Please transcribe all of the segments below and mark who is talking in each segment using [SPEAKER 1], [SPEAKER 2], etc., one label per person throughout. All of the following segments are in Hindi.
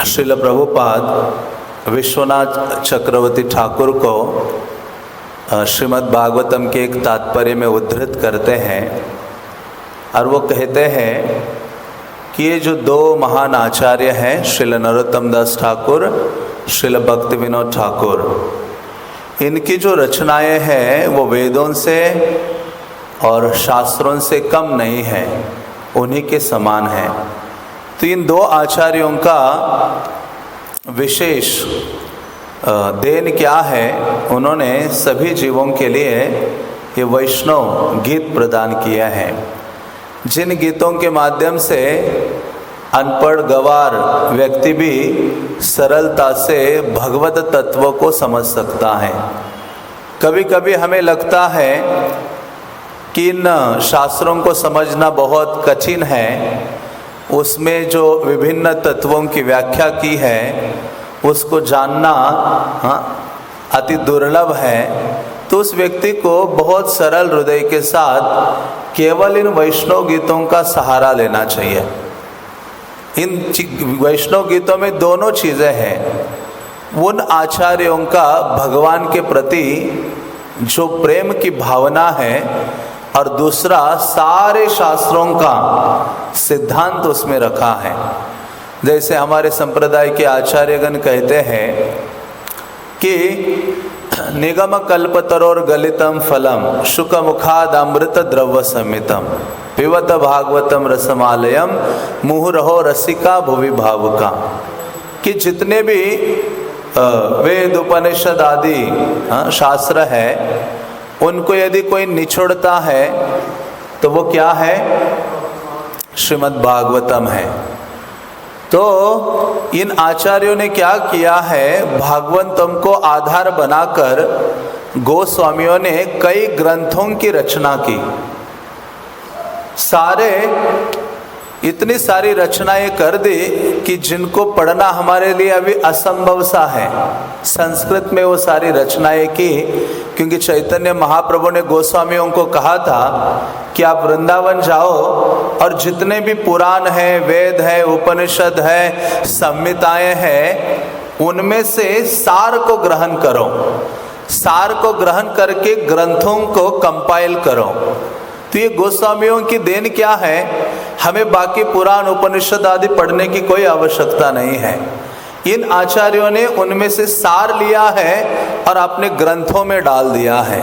[SPEAKER 1] श्रील प्रभुपाद विश्वनाथ चक्रवर्ती ठाकुर को श्रीमद् भागवतम के एक तात्पर्य में उद्धृत करते हैं और वो कहते हैं कि ये जो दो महान आचार्य हैं, श्रील नरोत्तम दास ठाकुर, श्रील भक्ति विनोद ठाकुर, इनकी जो रचनाएं हैं वो वेदों से और शास्त्रों से कम नहीं है, उन्हीं के समान है। तो इन दो आचार्यों का विशेष देन क्या है, उन्होंने सभी जीवों के लिए ये वैष्णव गीत प्रदान किया है, जिन गीतों के माध्यम से अनपढ़ गवार व्यक्ति भी सरलता से भगवत तत्व को समझ सकता है। कभी कभी हमें लगता है कि इन शास्त्रों को समझना बहुत कठिन है, उसमें जो विभिन्न तत्वों की व्याख्या की है उसको जानना अति दुर्लभ है। तो उस व्यक्ति को बहुत सरल हृदय के साथ केवल इन वैष्णव गीतों का सहारा लेना चाहिए। इन वैष्णव गीतों में दोनों चीज़ें हैं। उन आचार्यों का भगवान के प्रति जो प्रेम की भावना है और दूसरा सारे शास्त्रों का सिद्धांत उसमें रखा है। जैसे हमारे संप्रदाय के आचार्यगण कहते हैं कि निगम कल्पतरोर गलितम फलम शुक मुखाद अमृत द्रव्य समितम पिबत भागवतम रसमालयम मुहुरहो रसिका भुवि भावुका, कि जितने भी वेद उपनिषद आदि शास्त्र है उनको यदि कोई निचोड़ता है तो वो क्या है? श्रीमद् भागवतम है। तो इन आचार्यों ने क्या किया है, भागवतम को आधार बनाकर गोस्वामियों ने कई ग्रंथों की रचना की। इतनी सारी रचनाएं कर दी कि जिनको पढ़ना हमारे लिए अभी असंभव सा है। संस्कृत में वो सारी रचनाएं की, क्योंकि चैतन्य महाप्रभु ने गोस्वामियों को कहा था कि आप वृंदावन जाओ और जितने भी पुराण हैं, वेद है, उपनिषद है, संहिताएं हैं, उनमें से सार को ग्रहण करो। सार को ग्रहण करके ग्रंथों को कंपाइल करो। तो ये गोस्वामियों की देन क्या है, हमें बाकी पुराण उपनिषद आदि पढ़ने की कोई आवश्यकता नहीं है। इन आचार्यों ने उनमें से सार लिया है और अपने ग्रंथों में डाल दिया है।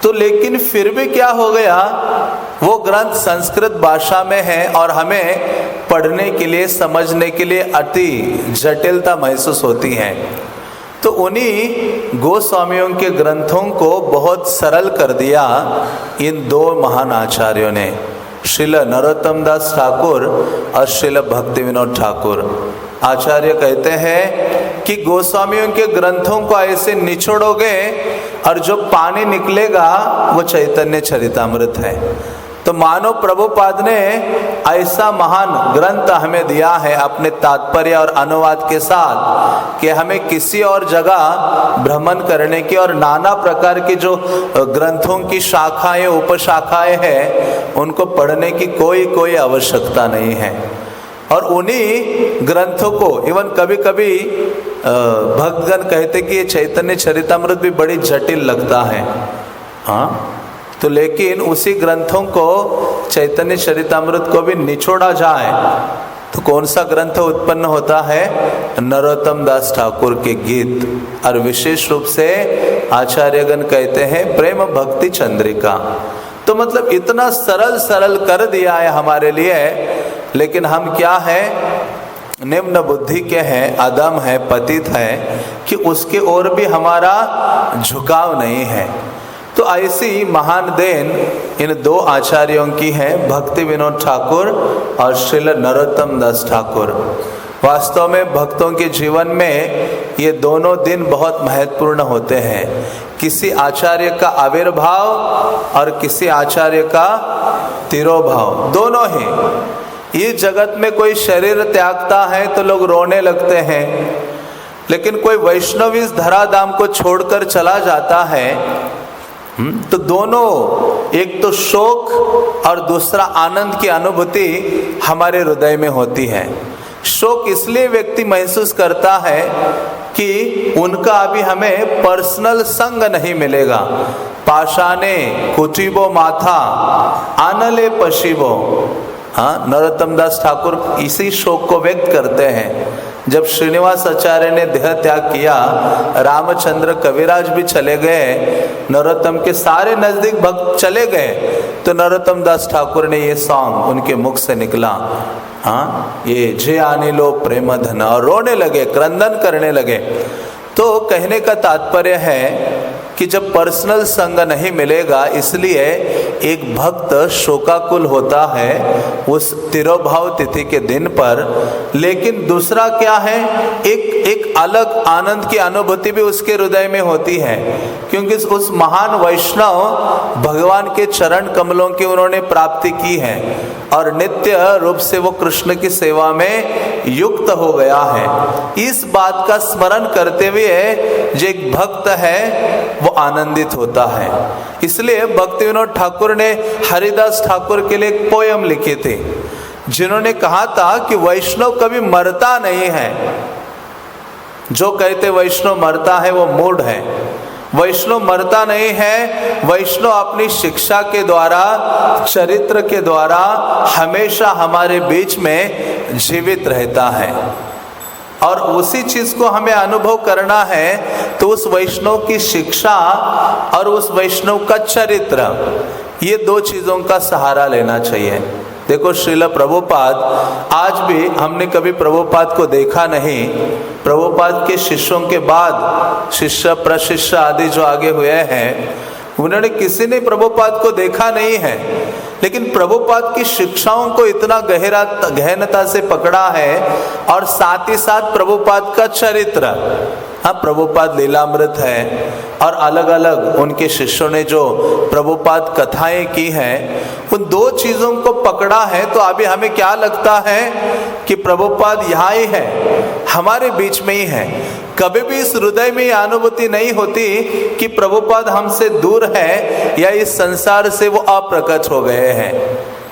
[SPEAKER 1] तो लेकिन फिर भी क्या हो गया, वो ग्रंथ संस्कृत भाषा में है और हमें पढ़ने के लिए, समझने के लिए अति जटिलता महसूस होती है। तो उन्हीं गोस्वामियों के ग्रंथों को बहुत सरल कर दिया इन दो महान आचार्यों ने, श्रील नरोत्तम दास ठाकुर और श्रील भक्ति विनोद ठाकुर। आचार्य कहते हैं कि गोस्वामियों के ग्रंथों को ऐसे निचोड़ोगे और जो पानी निकलेगा वो चैतन्य चरितामृत है। तो मानो प्रभुपाद ने ऐसा महान ग्रंथ हमें दिया है अपने तात्पर्य और अनुवाद के साथ, कि हमें किसी और जगह भ्रमण करने की और नाना प्रकार की जो ग्रंथों की शाखाएं, उपशाखाएं हैं, उनको पढ़ने की कोई आवश्यकता नहीं है। और उन्हीं ग्रंथों को इवन कभी कभी भक्तगण कहते कि ये चैतन्य चरितामृत भी बड़ी जटिल लगता है। हाँ, तो लेकिन उसी ग्रंथों को, चैतन्य चरितामृत को भी निचोड़ा जाए तो कौन सा ग्रंथ उत्पन्न होता है? नरोत्तम दास ठाकुर के गीत। और विशेष रूप से आचार्यगण कहते हैं प्रेम भक्ति चंद्रिका। तो मतलब इतना सरल कर दिया है हमारे लिए, लेकिन हम क्या है, निम्न बुद्धि के हैं, अदम है, पतित है, कि उसके ओर भी हमारा झुकाव नहीं है। तो ऐसी महान देन इन दो आचार्यों की है, भक्ति विनोद ठाकुर और श्रील नरोत्तम दास ठाकुर। वास्तव में भक्तों के जीवन में ये दोनों दिन बहुत महत्वपूर्ण होते हैं। किसी आचार्य का आविर्भाव और किसी आचार्य का तिरोभाव, दोनों ही। ये जगत में कोई शरीर त्यागता है तो लोग रोने लगते हैं, लेकिन कोई वैष्णव इस धराधाम को छोड़कर चला जाता है तो दोनों, एक तो शोक और दूसरा आनंद की अनुभूति हमारे हृदय में होती है। शोक इसलिए व्यक्ति महसूस करता है कि उनका अभी हमें पर्सनल संग नहीं मिलेगा। पाषाणे कुटिबो माथा आनले पशिबो। हाँ, नरोत्तम दास ठाकुर इसी शोक को व्यक्त करते हैं। जब श्रीनिवास आचार्य ने देह त्याग किया, रामचंद्र कविराज भी चले गए, नरोत्तम के सारे नजदीक भक्त चले गए, तो नरोत्तम दास ठाकुर ने ये सॉन्ग उनके मुख से निकला, हाँ, ये जे आने लो प्रेम धन, और रोने लगे, क्रंदन करने लगे। तो कहने का तात्पर्य है कि जब पर्सनल संग नहीं मिलेगा, इसलिए एक भक्त शोकाकुल होता है उस तिरोभाव तिथि के दिन पर। लेकिन दूसरा क्या है, एक अलग आनंद की अनुभूति भी उसके हृदय में होती है, क्योंकि उस महान वैष्णव भगवान के चरण कमलों की उन्होंने प्राप्ति की है और नित्य रूप से वो कृष्ण की सेवा में युक्त हो गया है। इस बात का स्मरण करते हुए जो एक भक्त है वो आनंदित होता है। इसलिए भक्ति विनोद ठाकुर ने हरिदास ठाकुर के लिए एक पोयम लिखी थी, जिन्होंने कहा था कि वैष्णव कभी मरता नहीं है। जो कहते वैष्णव मरता है वो मूढ़ है। वैष्णव मरता नहीं है, वैष्णव अपनी शिक्षा के द्वारा, चरित्र के द्वारा हमेशा हमारे बीच में जीवित रहता है। और उसी चीज को हमें अनुभव करना है, तो उस वैष्णव की शिक्षा और उस वैष्णव का चरित्र, ये दो चीजों का सहारा लेना चाहिए। देखो श्रील प्रभुपाद, आज भी हमने कभी प्रभुपाद को देखा नहीं। प्रभुपाद के शिष्यों के बाद शिष्य प्रशिष्य आदि जो आगे हुए हैं, उन्होंने किसी ने प्रभुपाद को देखा नहीं है, लेकिन प्रभुपाद की शिक्षाओं को इतना गहनता से पकड़ा है, और साथ ही साथ प्रभुपाद का चरित्र। हाँ, प्रभुपाद लीलामृत है और अलग अलग उनके शिष्यों ने जो प्रभुपाद कथाएं की हैं, उन दो चीजों को पकड़ा है। तो अभी हमें क्या लगता है कि प्रभुपाद यहाँ ही है, हमारे बीच में ही है। कभी भी इस हृदय में यह अनुभूति नहीं होती कि प्रभुपाद हमसे दूर है या इस संसार से वो अप्रकट हो गए हैं।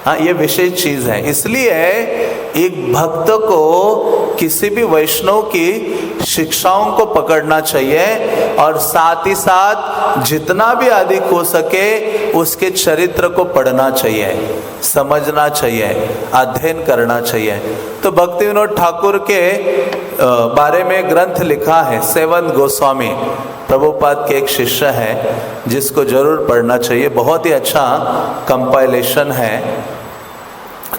[SPEAKER 1] हाँ, ये विशेष चीज है। इसलिए एक भक्त को किसी भी वैष्णव की शिक्षाओं को पकड़ना चाहिए, और साथ ही साथ जितना भी अधिक हो सके उसके चरित्र को पढ़ना चाहिए, समझना चाहिए, अध्ययन करना चाहिए। तो भक्ति विनोद ठाकुर के बारे में ग्रंथ लिखा है सेवन गोस्वामी, प्रभुपाद के एक शिष्य हैं, जिसको जरूर पढ़ना चाहिए। बहुत ही अच्छा कंपाइलेशन है।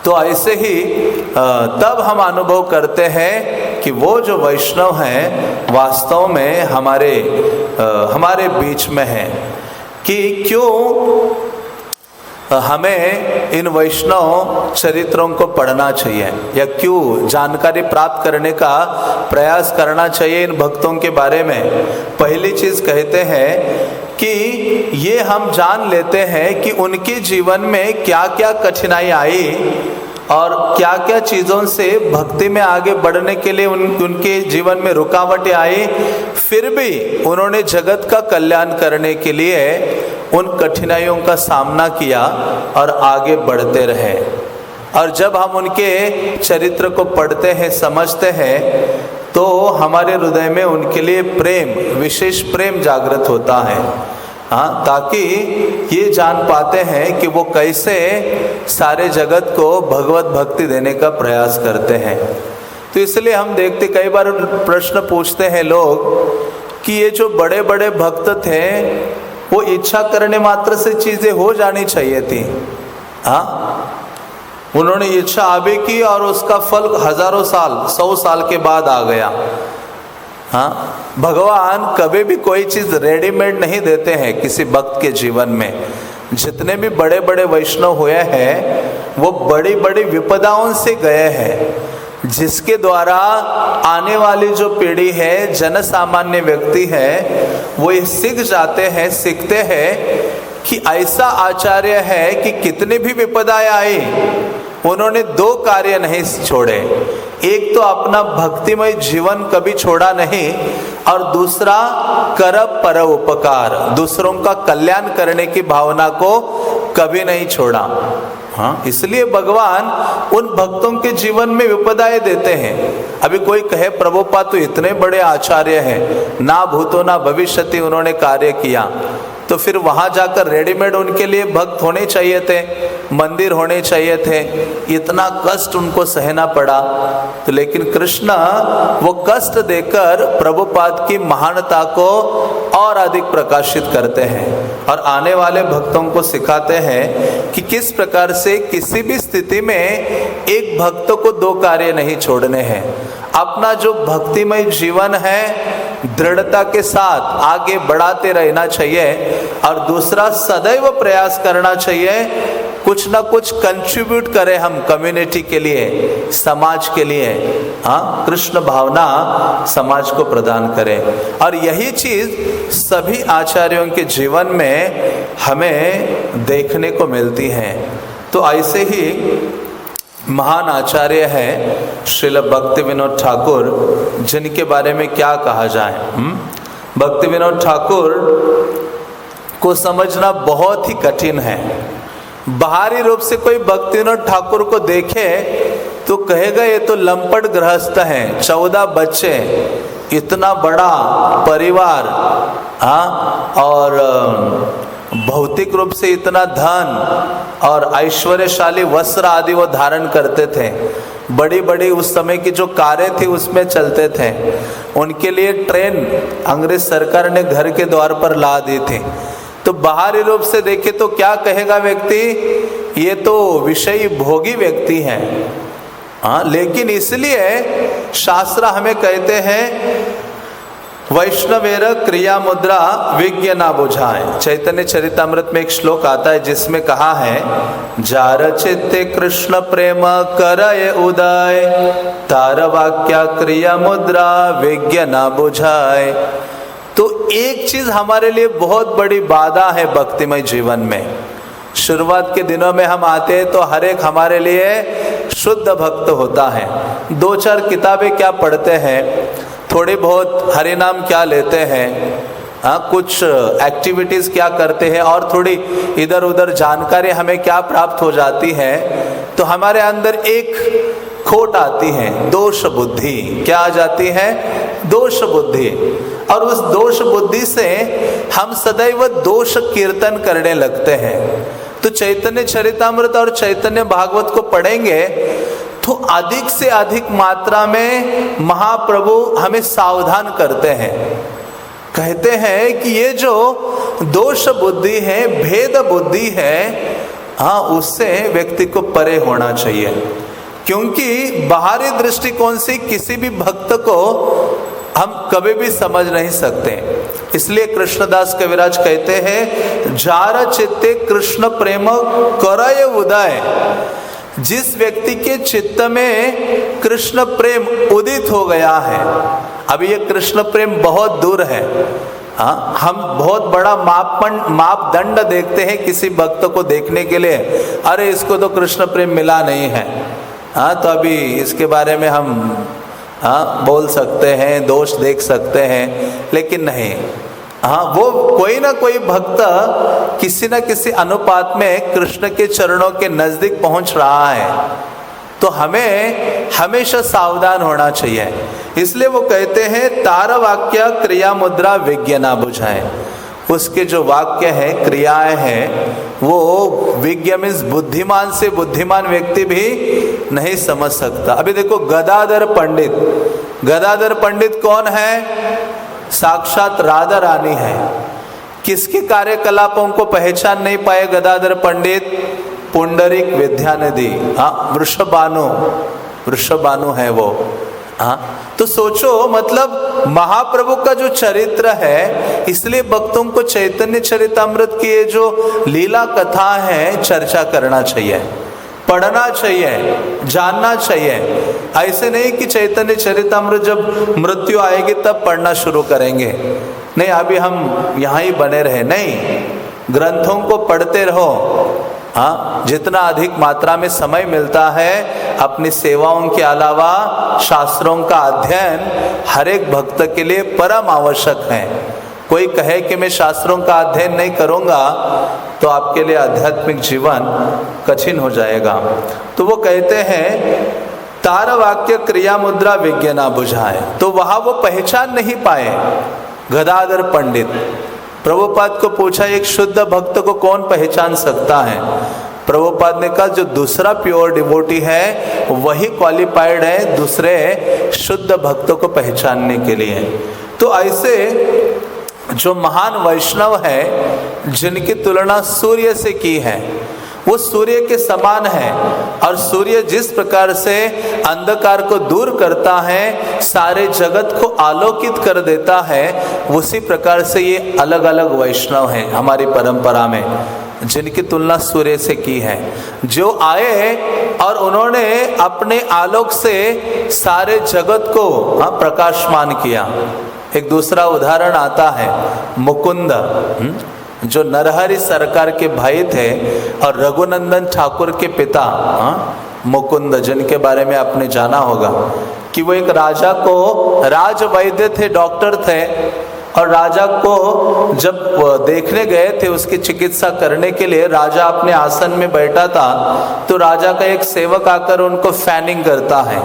[SPEAKER 1] तो ऐसे ही तब हम अनुभव करते हैं कि वो जो वैष्णव हैं वास्तव में हमारे बीच में है। कि क्यों हमें इन वैष्णव चरित्रों को पढ़ना चाहिए, या क्यों जानकारी प्राप्त करने का प्रयास करना चाहिए इन भक्तों के बारे में। पहली चीज कहते हैं कि ये हम जान लेते हैं कि उनके जीवन में क्या क्या कठिनाई आई और क्या क्या चीज़ों से भक्ति में आगे बढ़ने के लिए उनके जीवन में रुकावटें आई, फिर भी उन्होंने जगत का कल्याण करने के लिए उन कठिनाइयों का सामना किया और आगे बढ़ते रहे। और जब हम उनके चरित्र को पढ़ते हैं, समझते हैं, तो हमारे हृदय में उनके लिए प्रेम, विशेष प्रेम जागृत होता है। हाँ, ताकि ये जान पाते हैं कि वो कैसे सारे जगत को भगवत भक्ति देने का प्रयास करते हैं। तो इसलिए हम देखते, कई बार प्रश्न पूछते हैं लोग कि ये जो बड़े बड़े भक्त थे वो इच्छा करने मात्र से चीजें हो जानी चाहिए थी। हाँ, उन्होंने इच्छा अभी की और उसका फल हजारों साल, 100 साल के बाद आ गया। हाँ, भगवान कभी भी कोई चीज रेडीमेड नहीं देते हैं किसी भक्त के जीवन में। जितने भी बड़े बड़े वैष्णव हुए हैं वो बड़ी बड़ी विपदाओं से गए हैं, जिसके द्वारा आने वाली जो पीढ़ी है, जन सामान्य व्यक्ति है, वो ये सीख जाते हैं, सीखते हैं कि ऐसा आचार्य है कि कितनी भी विपदाएं आई उन्होंने 2 कार्य नहीं छोड़े। एक तो अपना भक्तिमय जीवन कभी छोड़ा नहीं, और दूसरा कर पर उपकार, दूसरों का कल्याण करने की भावना को कभी नहीं छोड़ा। हाँ, इसलिए भगवान उन भक्तों के जीवन में विपदाएं देते हैं। अभी कोई कहे प्रभुपाद तो इतने बड़े आचार्य हैं, ना भूतो ना भविष्यति उन्होंने कार्य किया, तो फिर वहां जाकर रेडीमेड उनके लिए भक्त होने चाहिए थे, मंदिर होने चाहिए थे, इतना कष्ट उनको सहना पड़ा। तो लेकिन कृष्ण वो कष्ट देकर प्रभुपाद की महानता को और अधिक प्रकाशित करते हैं और आने वाले भक्तों को सिखाते हैं कि किस प्रकार से किसी भी स्थिति में एक भक्त को दो कार्य नहीं छोड़ने हैं। अपना जो भक्तिमय जीवन है दृढ़ता के साथ आगे बढ़ाते रहना चाहिए और दूसरा सदैव प्रयास करना चाहिए कुछ ना कुछ कंट्रीब्यूट करें हम कम्युनिटी के लिए, समाज के लिए। हाँ, कृष्ण भावना समाज को प्रदान करें और यही चीज सभी आचार्यों के जीवन में हमें देखने को मिलती है। तो ऐसे ही महान आचार्य हैं श्रील भक्ति विनोद ठाकुर, जिनके बारे में क्या कहा जाए। भक्ति विनोद ठाकुर को समझना बहुत ही कठिन है। बाहरी रूप से कोई भक्ति विनोद ठाकुर को देखे तो कहेगा ये तो लंपट गृहस्थ हैं, 14 बच्चे, इतना बड़ा परिवार, हाँ, और भौतिक रूप से इतना धन और ऐश्वर्यशाली वस्त्र आदि वो धारण करते थे। बड़ी बड़ी उस समय की जो कारें थी उसमें चलते थे। उनके लिए ट्रेन अंग्रेज सरकार ने घर के द्वार पर ला दी थी। तो बाहरी रूप से देखे तो क्या कहेगा व्यक्ति, ये तो विषयी भोगी व्यक्ति हैं। हाँ, लेकिन इसलिए शास्त्र हमें कहते हैं वैष्णवेर क्रिया मुद्रा विज्ञ ना बुझाए। चैतन्य चरितामृत में एक श्लोक आता है जिसमें कहा है जार चित्ते कृष्ण प्रेम करय उदय तार वाक्या क्रिया मुद्रा विज्ञ ना बुझाए। तो एक चीज हमारे लिए बहुत बड़ी बाधा है भक्तिमय जीवन में। शुरुआत के दिनों में हम आते हैं तो हर एक हमारे लिए शुद्ध भक्त होता है। 2-4 किताबें क्या पढ़ते हैं, थोड़ी बहुत हरि नाम क्या लेते हैं, हाँ, कुछ एक्टिविटीज क्या करते हैं और थोड़ी इधर उधर जानकारी हमें क्या प्राप्त हो जाती है, तो हमारे अंदर एक खोट आती है, दोष बुद्धि। क्या आ जाती है? दोष बुद्धि। और उस दोष बुद्धि से हम सदैव दोष कीर्तन करने लगते हैं। तो चैतन्य चरितामृत और चैतन्य भागवत को पढ़ेंगे तो अधिक से अधिक मात्रा में महाप्रभु हमें सावधान करते हैं। कहते हैं कि ये जो दोष बुद्धि है, भेद बुद्धि है, हाँ, उससे व्यक्ति को परे होना चाहिए। क्योंकि बाहरी दृष्टिकोण से किसी भी भक्त को हम कभी भी समझ नहीं सकते। इसलिए कृष्णदास कविराज कहते हैं जार चित्ते कृष्ण प्रेम करय उदय। जिस व्यक्ति के चित्त में कृष्ण प्रेम उदित हो गया है, अभी ये कृष्ण प्रेम बहुत दूर है। हाँ, हम बहुत बड़ा मापदंड देखते हैं किसी भक्त को देखने के लिए, अरे इसको तो कृष्ण प्रेम मिला नहीं है। हाँ, तो अभी इसके बारे में हम बोल सकते हैं, दोष देख सकते हैं, लेकिन नहीं। हाँ, वो कोई ना कोई भक्त किसी न किसी अनुपात में कृष्ण के चरणों के नजदीक पहुंच रहा है। तो हमें हमेशा सावधान होना चाहिए। इसलिए वो कहते हैं तार वाक्य क्रिया मुद्रा विज्ञ ना बुझाए। उसके जो वाक्य है, क्रियाएं हैं, वो विज्ञ मीन्स बुद्धिमान से बुद्धिमान व्यक्ति भी नहीं समझ सकता। अभी देखो गदाधर पंडित, गदाधर पंडित कौन है? साक्षात राधा रानी है। किसके कार्यकलापों को पहचान नहीं पाए गदाधर पंडित? पुंडरीक विद्यानिधि, हाँ, वृषभानु है वो। हाँ, तो सोचो, मतलब महाप्रभु का जो चरित्र है, इसलिए भक्तों को चैतन्य चरितामृत की ये जो लीला कथा है चर्चा करना चाहिए, पढ़ना चाहिए, जानना चाहिए। ऐसे नहीं कि चैतन्य चरितामृत जब मृत्यु आएगी तब पढ़ना शुरू करेंगे, नहीं अभी हम यहाँ ही बने रहे, नहीं, ग्रंथों को पढ़ते रहो। हाँ, जितना अधिक मात्रा में समय मिलता है अपनी सेवाओं के अलावा शास्त्रों का अध्ययन हर एक भक्त के लिए परम आवश्यक है। कोई कहे कि मैं शास्त्रों का अध्ययन नहीं करूँगा, तो आपके लिए आध्यात्मिक जीवन कठिन हो जाएगा। तो वो कहते हैं तार वाक्य क्रिया मुद्रा विज्ञ ना बुझाए, तो वहाँ वो पहचान नहीं पाए गदाधर पंडित। प्रभुपाद को पूछा एक शुद्ध भक्त को कौन पहचान सकता है? प्रभुपाद ने कहा जो दूसरा प्योर डिवोटी है वही क्वालिफाइड है दूसरे शुद्ध भक्तों को पहचानने के लिए। तो ऐसे जो महान वैष्णव है जिनकी तुलना सूर्य से की है, वो सूर्य के समान है, और सूर्य जिस प्रकार से अंधकार को दूर करता है, सारे जगत को आलोकित कर देता है, उसी प्रकार से ये अलग अलग वैष्णव हैं हमारी परंपरा में, जिनकी तुलना सूर्य से की है। जो आए और उन्होंने अपने आलोक से सारे जगत को प्रकाशमान किया। एक दूसरा उदाहरण आता है मुकुंद, जो नरहरि सरकार के भाई थे और रघुनंदन ठाकुर के पिता मुकुंद, जिनके बारे में आपने जाना होगा कि वो एक राजा को राज वैद्य थे, डॉक्टर थे, और राजा को जब देखने गए थे उसकी चिकित्सा करने के लिए, राजा अपने आसन में बैठा था तो राजा का एक सेवक आकर उनको फैनिंग करता है,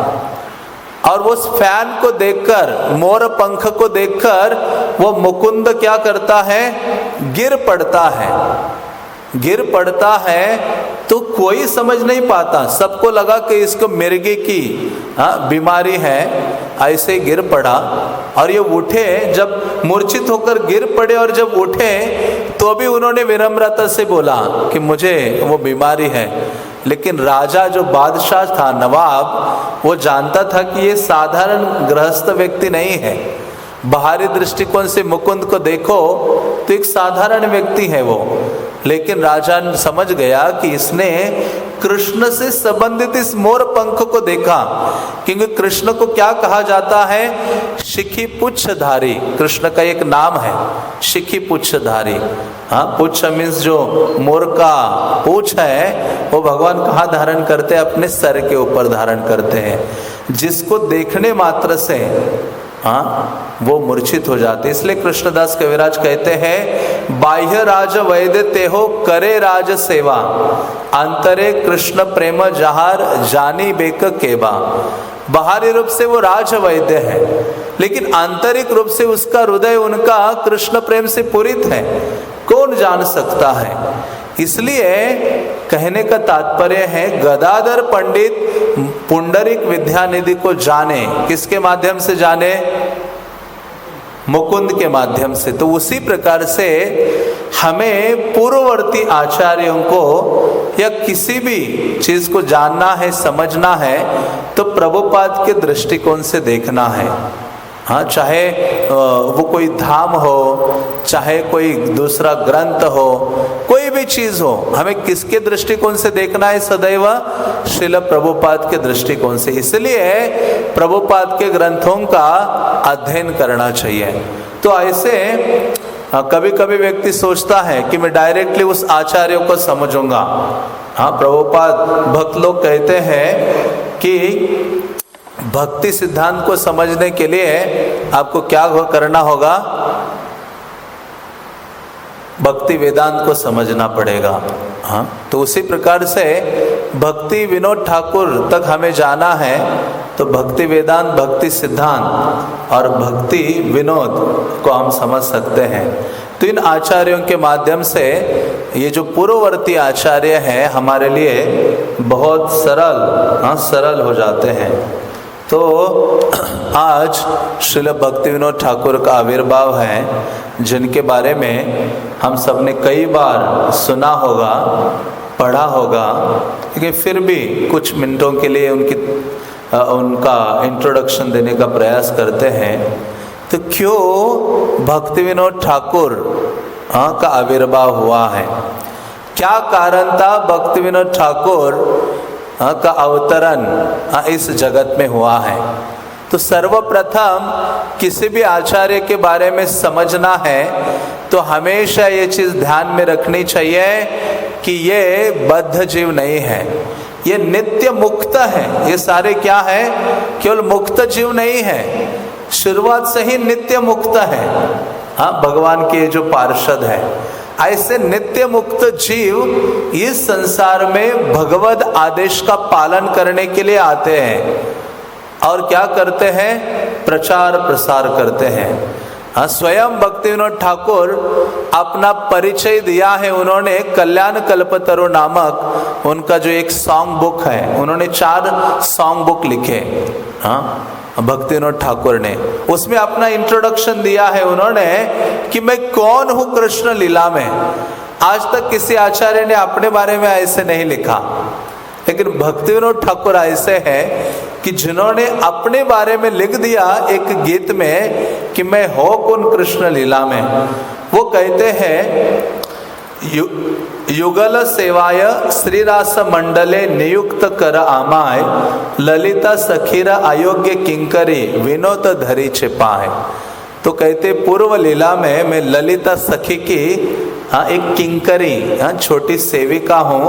[SPEAKER 1] और वो उस फैन को देखकर, मोर पंख को देखकर वो मुकुंद क्या करता है, गिर पड़ता है। तो कोई समझ नहीं पाता, सबको लगा कि इसको मिर्गी की बीमारी है, ऐसे गिर पड़ा। और ये उठे, जब मूर्छित होकर गिर पड़े और जब उठे तो भी उन्होंने विनम्रता से बोला कि मुझे वो बीमारी है। लेकिन राजा जो बादशाह था, नवाब, वो जानता था कि ये साधारण गृहस्थ व्यक्ति नहीं है। बाहरी दृष्टिकोण से मुकुंद को देखो तो एक साधारण व्यक्ति है वो, लेकिन राजा ने समझ गया कि इसने कृष्ण से संबंधित इस मोर पंख को देखा, क्योंकि कृष्ण को क्या कहा जाता है, शिखी पुच्छधारी। कृष्ण का एक नाम है शिखी पुच्छधारी। पुच्छ मीन्स जो मोर का पूछ है, वो भगवान कहाँ धारण करते हैं, अपने सर के ऊपर धारण करते हैं, जिसको देखने मात्र से वो मूर्छित हो जाते। इसलिए कृष्णदास कविराज कहते हैं, बाह्य राज वैद्य तेहो करे राज सेवा, अंतरे कृष्ण प्रेम जहार जानी बेक केबा। बाहरी रूप से वो राज वैद्य है, लेकिन आंतरिक रूप से उसका हृदय उनका कृष्ण प्रेम से पूरित है, कौन जान सकता है। इसलिए कहने का तात्पर्य है, गदाधर पंडित पुंडरीक विद्यानिधि को जाने, किसके माध्यम से जाने, मुकुंद के माध्यम से। तो उसी प्रकार से हमें पूर्ववर्ती आचार्यों को या किसी भी चीज को जानना है, समझना है, तो प्रभुपाद के दृष्टिकोण से देखना है। चाहे वो कोई धाम हो, चाहे कोई दूसरा ग्रंथ हो, कोई भी चीज हो, हमें किसके दृष्टिकोण से देखना है, सदैव श्रील प्रभुपाद के दृष्टिकोण से। इसलिए प्रभुपाद के ग्रंथों का अध्ययन करना चाहिए। तो ऐसे कभी कभी व्यक्ति सोचता है कि मैं डायरेक्टली उस आचार्य को समझूंगा। प्रभुपाद भक्त लोग कहते हैं कि भक्ति सिद्धांत को समझने के लिए आपको क्या करना होगा, भक्ति वेदांत को समझना पड़ेगा। तो उसी प्रकार से भक्ति विनोद ठाकुर तक हमें जाना है, तो भक्ति वेदांत, भक्ति सिद्धांत और भक्ति विनोद को हम समझ सकते हैं। तो इन आचार्यों के माध्यम से ये जो पूर्ववर्ती आचार्य हैं हमारे लिए बहुत सरल हो जाते हैं। तो आज श्रील भक्ति विनोद ठाकुर का आविर्भाव है, जिनके बारे में हम सब ने कई बार सुना होगा, पढ़ा होगा, लेकिन फिर भी कुछ मिनटों के लिए उनका इंट्रोडक्शन देने का प्रयास करते हैं। तो क्यों भक्ति विनोद ठाकुर का आविर्भाव हुआ है, क्या कारण था भक्ति विनोद ठाकुर का अवतरण इस जगत में हुआ है। तो सर्वप्रथम किसी भी आचार्य के बारे में समझना है तो हमेशा ये चीज ध्यान में रखनी चाहिए कि ये बद्ध जीव नहीं है, ये नित्य मुक्त है। ये सारे क्या है, केवल मुक्त जीव नहीं है, शुरुआत से ही नित्य मुक्त है। भगवान के जो पार्षद है, ऐसे नित्य मुक्त जीव इस संसार में भगवद आदेश का पालन करने के लिए आते हैं और क्या करते हैं, प्रचार प्रसार करते हैं। स्वयं भक्तिविनोद ठाकुर अपना परिचय दिया है, उन्होंने कल्याण कल्पतरु नामक उनका जो एक सॉन्ग बुक है, उन्होंने 4 सॉन्ग बुक लिखे भक्तिविनोद ठाकुर ने, उसमें अपना इंट्रोडक्शन दिया है उन्होंने कि मैं कौन हूं कृष्ण लीला में। आज तक किसी आचार्य ने अपने बारे में ऐसे नहीं लिखा, लेकिन भक्तिविनोद ठाकुर ऐसे हैं कि जिन्होंने अपने बारे में लिख दिया एक गीत में कि मैं हो कौन कृष्ण लीला में। वो कहते हैं, युगल सेवाय श्रीरास मंडले नियुक्त कर आमाय, ललिता सखीर अयोग्य किंकरी विनोद धरी छिपाए। तो कहते पूर्व लीला में मैं ललिता सखी की एक किंकरी छोटी सेविका हूँ,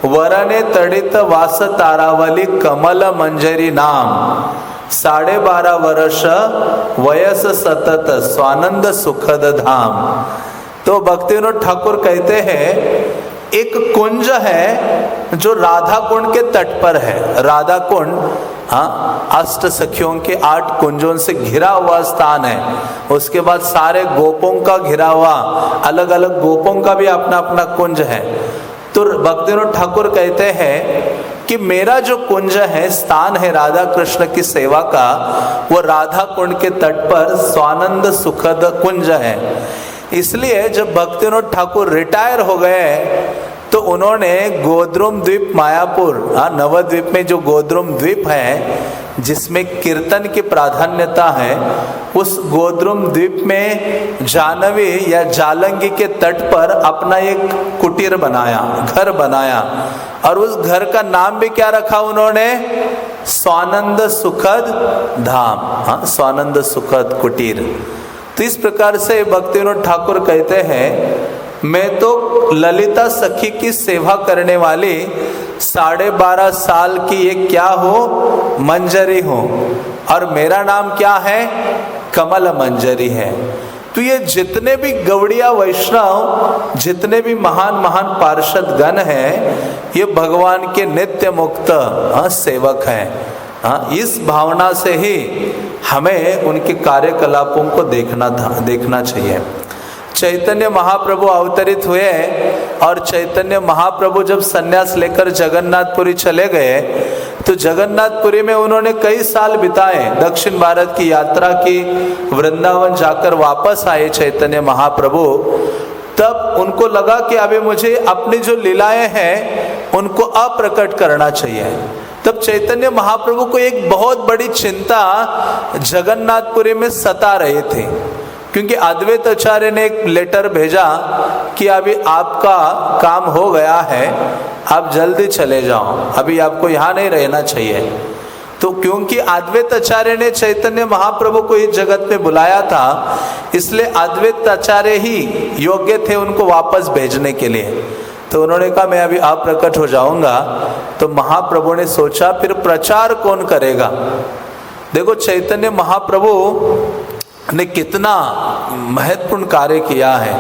[SPEAKER 1] वरने तड़ित वास तारावली कमल मंजरी नाम, 12.5 वर्ष वयस सतत स्वानंद सुखद धाम। तो भक्तिविनोद ठाकुर कहते हैं एक कुंज है जो राधा कुंड के तट पर है। राधा कुंड अष्ट सखियों के 8 कुंजों से घिरा हुआ स्थान है। उसके बाद सारे गोपों का घिरा हुआ, अलग अलग गोपों का भी अपना अपना कुंज है। तो भक्तिविनोद ठाकुर कहते हैं कि मेरा जो कुंज है, स्थान है राधा कृष्ण की सेवा का, वो राधा कुंड के तट पर स्वानंद सुखद कुंज है। इसलिए जब भक्तिविनोद ठाकुर रिटायर हो गए तो उन्होंने गोद्रुम द्वीप मायापुर, नवद्वीप में जो गोद्रुम द्वीप है जिसमें कीर्तन की प्राधान्यता है, उस गोद्रुम द्वीप में जानवी या जालंगी के तट पर अपना एक कुटीर बनाया, घर बनाया, और उस घर का नाम भी क्या रखा उन्होंने, स्वानंद सुखद धाम, स्वानंद सुखद कुटीर। तो इस प्रकार से भक्तिविनोद ठाकुर कहते हैं, मैं तो ललिता सखी की सेवा करने वाली 12.5 साल की एक क्या हो, मंजरी हो, और मेरा नाम क्या है, कमल मंजरी है। तो ये जितने भी गौड़िया वैष्णव, जितने भी महान महान पार्षद गण हैं, ये भगवान के नित्य मुक्त सेवक हैं। इस भावना से ही हमें उनके कार्यकलापों को देखना चाहिए। चैतन्य महाप्रभु अवतरित हुए और चैतन्य महाप्रभु जब सन्यास लेकर जगन्नाथपुरी चले गए तो जगन्नाथपुरी में उन्होंने कई साल बिताए, दक्षिण भारत की यात्रा की, वृंदावन जाकर वापस आए चैतन्य महाप्रभु। तब उनको लगा कि अभी मुझे अपनी जो लीलाएं हैं उनको अप्रकट करना चाहिए। तब चैतन्य महाप्रभु को एक बहुत बड़ी चिंता जगन्नाथपुरी में सता रही थी, क्योंकि अद्वैत आचार्य ने एक लेटर भेजा कि अभी आपका काम हो गया है, आप जल्दी चले जाओ, अभी आपको यहाँ नहीं रहना चाहिए। तो क्योंकि अद्वैत आचार्य ने चैतन्य महाप्रभु को इस जगत में बुलाया था, इसलिए अद्वैत आचार्य ही योग्य थे उनको वापस भेजने के लिए। तो उन्होंने कहा मैं अभी अप्रकट हो जाऊंगा। तो महाप्रभु ने सोचा फिर प्रचार कौन करेगा। देखो चैतन्य महाप्रभु ने कितना महत्वपूर्ण कार्य किया है।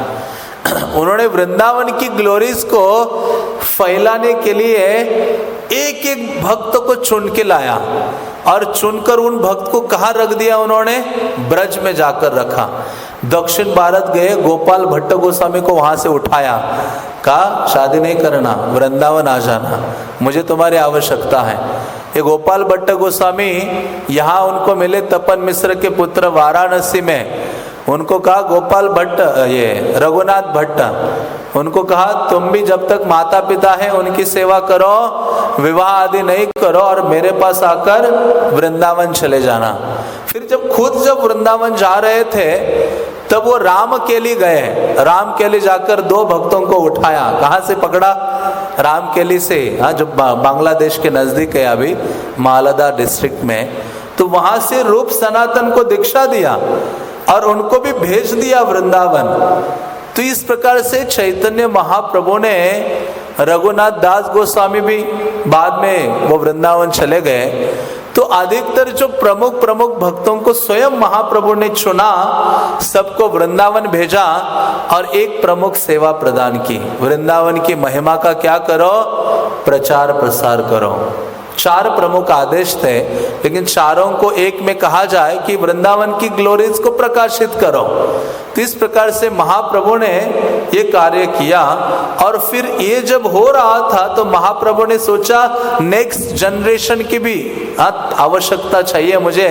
[SPEAKER 1] उन्होंने वृंदावन की ग्लोरीज को फैलाने के लिए एक एक भक्त को चुन के लाया और चुनकर उन भक्त को कहाँ रख दिया उन्होंने, ब्रज में जाकर रखा। दक्षिण भारत गए, गोपाल भट्ट गोस्वामी को वहां से उठाया, कहा शादी नहीं करना, वृंदावन आ जाना, मुझे तुम्हारी आवश्यकता है। ये गोपाल भट्ट गोस्वामी यहाँ उनको मिले तपन मिश्र के पुत्र वाराणसी में। उनको कहा गोपाल भट्ट, ये रघुनाथ भट्ट, उनको कहा तुम भी जब तक माता पिता है उनकी सेवा करो, विवाह आदि नहीं करो और मेरे पास आकर वृंदावन चले जाना। फिर जब वृंदावन जा रहे थे तब वो राम केली गए। राम केली जाकर 2 भक्तों को उठाया। कहाँ से पकड़ा, राम केली से, हाँ, जो बांग्लादेश के नजदीक है अभी, मालदा डिस्ट्रिक्ट में। तो वहां से रूप सनातन को दीक्षा दिया और उनको भी भेज दिया वृंदावन। तो इस प्रकार से चैतन्य महाप्रभु ने, रघुनाथ दास गोस्वामी भी बाद में वो वृंदावन चले गए, तो अधिकतर जो प्रमुख प्रमुख भक्तों को स्वयं महाप्रभु ने चुना, सबको वृंदावन भेजा और एक प्रमुख सेवा प्रदान की, वृंदावन की महिमा का क्या करो, प्रचार प्रसार करो। 4 प्रमुख आदेश थे, लेकिन चारों को एक में कहा जाए कि वृंदावन की ग्लोरीज को प्रकाशित करो। तो इस प्रकार से महाप्रभु ने ये कार्य किया। और फिर ये जब हो रहा था तो महाप्रभु ने सोचा नेक्स्ट जनरेशन की भी आवश्यकता चाहिए मुझे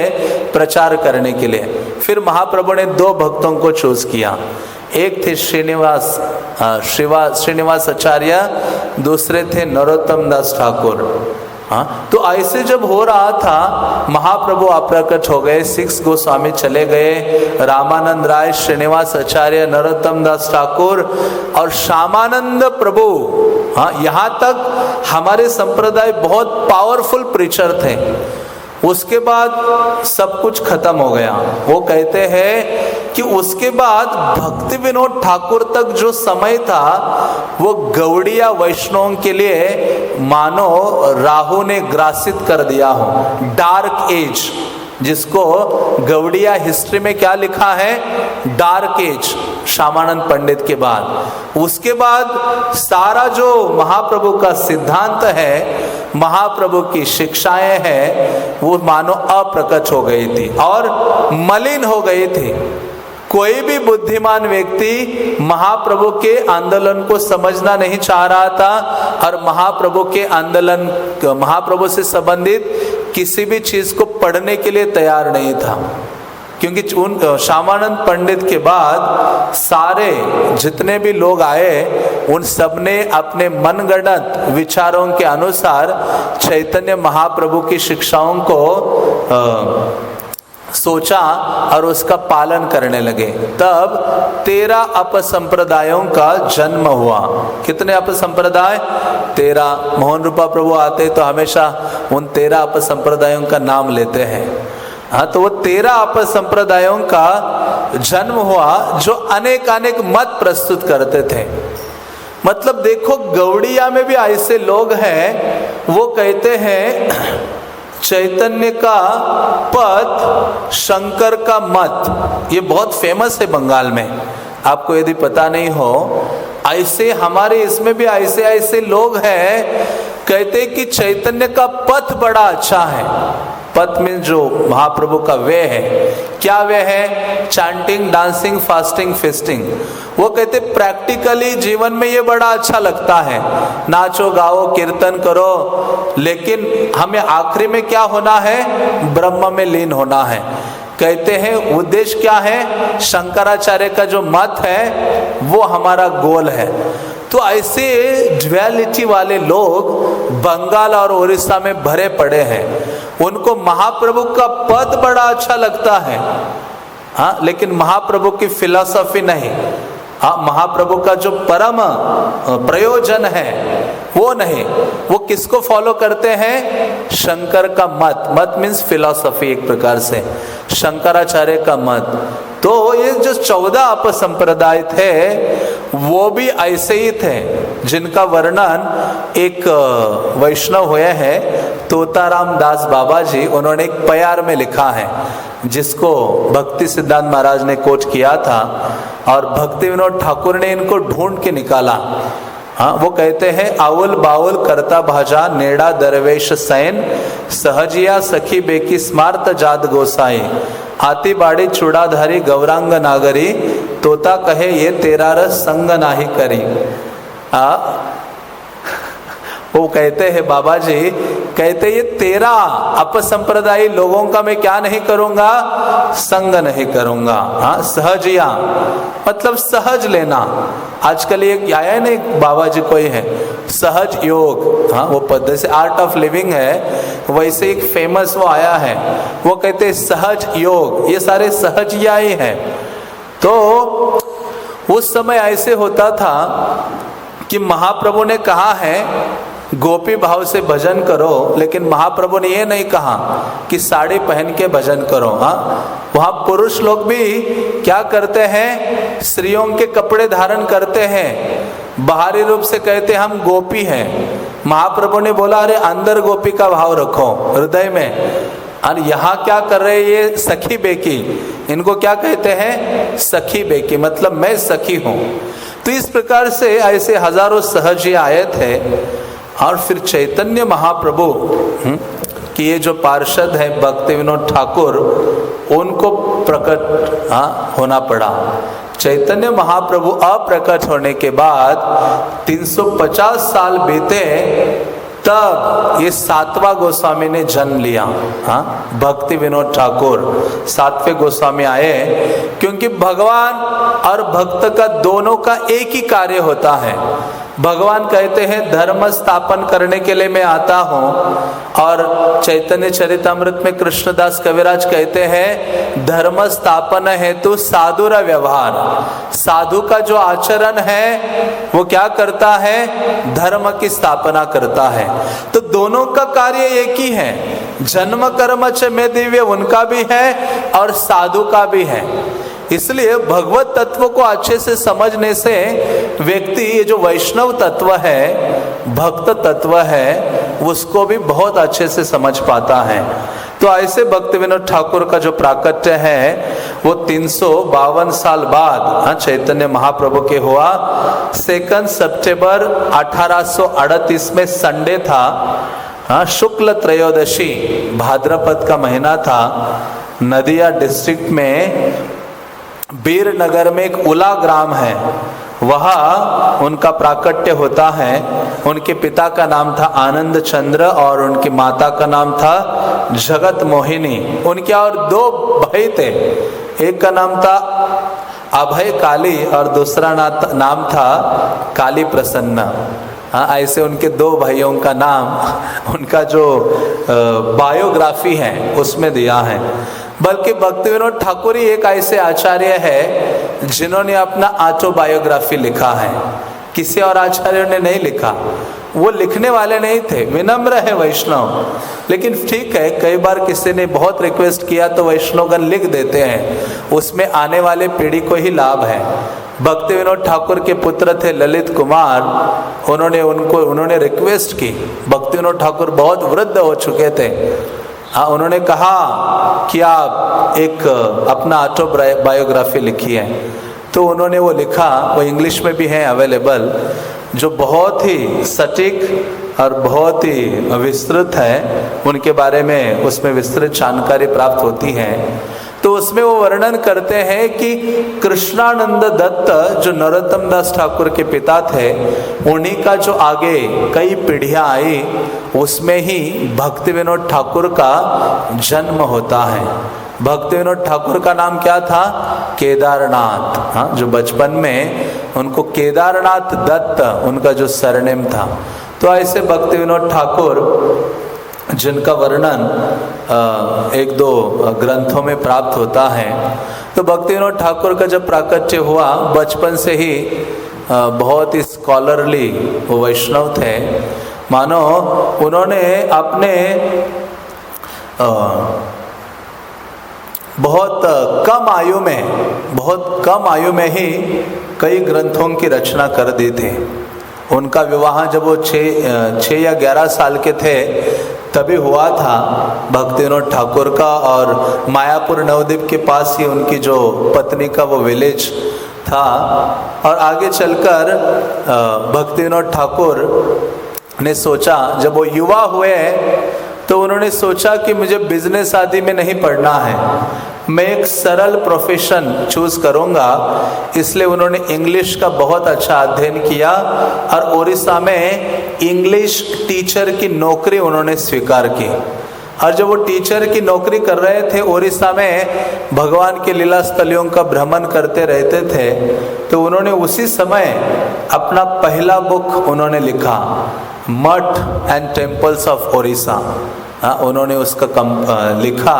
[SPEAKER 1] प्रचार करने के लिए। फिर महाप्रभु ने 2 भक्तों को चूज किया, एक थे श्रीनिवास आचार्य, दूसरे थे नरोत्तम दास ठाकुर। तो ऐसे जब हो रहा था, महाप्रभु अप्रकट हो गए, 6 गोस्वामी चले गए, रामानंद राय, श्रीनिवास आचार्य, नरोत्तम दास ठाकुर और श्यामानंद प्रभु। यहाँ तक हमारे संप्रदाय बहुत पावरफुल प्रीचर थे। उसके बाद सब कुछ खत्म हो गया। वो कहते हैं कि उसके बाद भक्ति विनोद ठाकुर तक जो समय था वो गौड़िया वैष्णवों के लिए मानो राहु ने ग्रासित कर दिया हो, डार्क एज, जिसको गौड़िया हिस्ट्री में क्या लिखा है, डार्क एज, श्यामानंद पंडित के बाद। उसके बाद सारा जो महाप्रभु का सिद्धांत है, महाप्रभु की शिक्षाएं हैं, वो मानो अप्रकट हो गई थी और मलिन हो गई थी। कोई भी बुद्धिमान व्यक्ति महाप्रभु के आंदोलन को समझना नहीं चाह रहा था और महाप्रभु के आंदोलन, महाप्रभु से संबंधित किसी भी चीज को पढ़ने के लिए तैयार नहीं था। क्योंकि उन श्यामानंद पंडित के बाद सारे जितने भी लोग आए, उन सब ने अपने मनगढ़ंत विचारों के अनुसार चैतन्य महाप्रभु की शिक्षाओं को सोचा और उसका पालन करने लगे। तब 13 अपसंप्रदायों का जन्म हुआ। कितने अपसंप्रदाय? 13। मोहन रूपा प्रभु आते तो हमेशा उन 13 अपसंप्रदायों का नाम लेते हैं। तो वो 13 अपसंप्रदायों का जन्म हुआ जो अनेक मत प्रस्तुत करते थे। मतलब देखो, गौड़िया में भी ऐसे लोग हैं, वो कहते हैं चैतन्य का पथ, शंकर का मत। ये बहुत फेमस है बंगाल में, आपको यदि पता नहीं हो। ऐसे हमारे इसमें भी ऐसे लोग हैं, कहते कि चैतन्य का पथ बड़ा अच्छा है। पथ में जो महाप्रभु का वे है, क्या वे है? Chanting, dancing, fasting, feasting. वो कहते प्रैक्टिकली जीवन में ये बड़ा अच्छा लगता है, नाचो गाओ कीर्तन करो, लेकिन हमें आखिरी में क्या होना है? ब्रह्म में लीन होना है। कहते हैं उद्देश्य क्या है? शंकराचार्य का जो मत है वो हमारा गोल है। तो ऐसे ड्युअलिटी वाले लोग बंगाल और उड़ीसा में भरे पड़े हैं। उनको महाप्रभु का पद बड़ा अच्छा लगता है, लेकिन महाप्रभु की फिलॉसफी नहीं। महाप्रभु का जो परम प्रयोजन है वो नहीं। वो किसको फॉलो करते हैं? शंकर का मत। मत मीन्स फिलॉसफी, एक प्रकार से शंकराचार्य का मत। तो ये जो 14 अपसंप्रदाय थे वो भी ऐसे ही थे, जिनका वर्णन एक वैष्णव हुए हैं तोताराम दास बाबा जी, उन्होंने एक प्यार में लिखा है, जिसको भक्ति सिद्धांत महाराज ने कोट किया था और भक्ति विनोद ठाकुर ने इनको ढूंढ के निकाला। वो कहते हैं आउल बाउल करता भाजा नेड़ा दरवेश सैन, सहजिया सखी बेकी स्मार्त जात गोसाई, आती बाड़ी चूड़ाधारी गौरांग नागरी, तोता कहे ये तेरा रस संग नाही करी। वो कहते हैं बाबा जी, कहते ये 13 अपसंप्रदायी लोगों का मैं क्या नहीं करूंगा? संग नहीं करूंगा। सहजिया मतलब सहज लेना। आजकल एक आया है ना, बाबा जी कोई है सहज योग, वो पद्धति से आर्ट ऑफ लिविंग है, वैसे एक फेमस वो आया है, वो कहते हैं सहज योग। ये सारे सहजिया ही है। तो उस समय ऐसे होता था कि महाप्रभु ने कहा है गोपी भाव से भजन करो, लेकिन महाप्रभु ने ये नहीं कहा कि साड़ी पहन के भजन करो। वहाँ पुरुष लोग भी क्या करते हैं? स्त्रियों के कपड़े धारण करते हैं, बाहरी रूप से कहते हम गोपी हैं, महाप्रभु ने बोला अरे अंदर गोपी का भाव रखो हृदय में, और यहाँ क्या कर रहे ये सखी बेकी, इनको क्या कहते हैं सखी बेकी, मतलब मैं सखी हूँ। तो इस प्रकार से ऐसे हजारों सहज ये आयत है। और फिर चैतन्य महाप्रभु कि ये जो पार्षद है भक्ति विनोद ठाकुर, उनको प्रकट होना पड़ा। चैतन्य महाप्रभु अप्रकट होने के बाद 350 साल बीते, तब ये सातवां गोस्वामी ने जन्म लिया। भक्ति विनोद ठाकुर 7वें गोस्वामी आए, क्योंकि भगवान और भक्त का दोनों का एक ही कार्य होता है। भगवान कहते हैं धर्म स्थापन करने के लिए मैं आता हूँ, और चैतन्य चरितामृत में कृष्णदास कविराज कहते हैं धर्म स्थापन हेतु साधुर व्यवहार। साधु का जो आचरण है वो क्या करता है, धर्म की स्थापना करता है। तो दोनों का कार्य एक ही है, जन्म कर्म च में दिव्य उनका भी है और साधु का भी है। इसलिए भगवत तत्व को अच्छे से समझने से व्यक्ति ये जो वैष्णव तत्व है, भक्त तत्व है, उसको भी बहुत अच्छे से समझ पाता है। तो ऐसे भक्ति विनोद ठाकुर का जो प्राकट्य है वो 352 साल बाद चैतन्य महाप्रभु के हुआ। 2 सितंबर 1838 में संडे था, शुक्ल त्रयोदशी, भाद्रपद का महीना था। नदिया डिस्ट्रिक्ट में बीर नगर में एक उला ग्राम है, वहाँ उनका प्राकट्य होता है। उनके पिता का नाम था आनंद चंद्र और उनकी माता का नाम था जगत मोहिनी। उनके और 2 भाई थे, एक का नाम था अभय काली और दूसरा नाम था काली प्रसन्न। ऐसे उनके 2 भाइयों का नाम उनका जो बायोग्राफी है उसमें दिया है। बल्कि भक्ति विनोद ठाकुर ही एक ऐसे आचार्य है जिन्होंने अपना ऑटोबायोग्राफी लिखा है, किसी और आचार्यों ने नहीं लिखा। वो लिखने वाले नहीं थे, विनम्र है वैष्णव, लेकिन ठीक है कई बार किसी ने बहुत रिक्वेस्ट किया तो वैष्णवगण लिख देते हैं, उसमें आने वाले पीढ़ी को ही लाभ है। भक्ति विनोद ठाकुर के पुत्र थे ललित कुमार, उन्होंने रिक्वेस्ट की। भक्ति विनोद ठाकुर बहुत वृद्ध हो चुके थे। उन्होंने कहा कि आप एक अपना ऑटोबायोग्राफी लिखिए। तो उन्होंने वो लिखा, वो इंग्लिश में भी है अवेलेबल, जो बहुत ही सटीक और बहुत ही विस्तृत है। उनके बारे में उसमें विस्तृत जानकारी प्राप्त होती है। तो उसमें वो वर्णन करते हैं कि कृष्णानंद दत्त जो नरोत्तम दास ठाकुर के पिता थे, उन्हीं का जो आगे कई पीढ़ियां आई, उसमें ही भक्ति विनोद ठाकुर का जन्म होता है। भक्ति विनोद ठाकुर का नाम क्या था, केदारनाथ। जो बचपन में उनको केदारनाथ दत्त उनका जो सरनेम था। तो ऐसे भक्ति विनोद ठाकुर जिनका वर्णन 1-2 ग्रंथों में प्राप्त होता है। तो भक्ति विनोद ठाकुर का जब प्राकट्य हुआ, बचपन से ही बहुत ही स्कॉलरली वो वैष्णव थे। मानो उन्होंने अपने बहुत कम आयु में ही कई ग्रंथों की रचना कर दी थी। उनका विवाह जब वो 6 या 11 साल के थे तभी हुआ था भक्ति विनोद ठाकुर का, और मायापुर नवद्वीप के पास ही उनकी जो पत्नी का वो विलेज था। और आगे चलकर भक्ति विनोद ठाकुर ने सोचा, जब वो युवा हुए तो उन्होंने सोचा कि मुझे बिजनेस आदि में नहीं पढ़ना है, मैं एक सरल प्रोफेशन चूज करूंगा। इसलिए उन्होंने इंग्लिश का बहुत अच्छा अध्ययन किया और उड़ीसा में इंग्लिश टीचर की नौकरी उन्होंने स्वीकार की। और जब वो टीचर की नौकरी कर रहे थे उड़ीसा में, भगवान के लीला स्थलियों का भ्रमण करते रहते थे, तो उन्होंने उसी समय अपना पहला बुक उन्होंने लिखा, मठ एंड टेम्पल्स ऑफ ओडिशा। उन्होंने उसका लिखा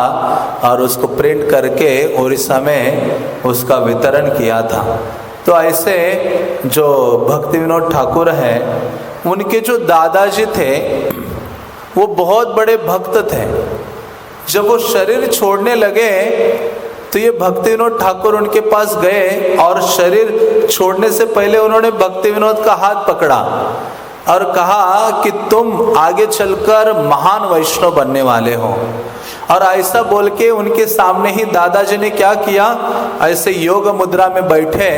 [SPEAKER 1] और उसको प्रिंट करके उड़ीसा में उसका वितरण किया था। तो ऐसे जो भक्ति विनोद ठाकुर हैं, उनके जो दादाजी थे वो बहुत बड़े भक्त थे। जब वो शरीर छोड़ने लगे तो ये भक्ति विनोद ठाकुर उनके पास गए और शरीर छोड़ने से पहले उन्होंने भक्ति विनोद का हाथ पकड़ा। और कहा कि तुम आगे चलकर महान वैष्णव बनने वाले हो। और ऐसा बोल के उनके सामने ही दादाजी ने क्या किया, ऐसे योग मुद्रा में बैठे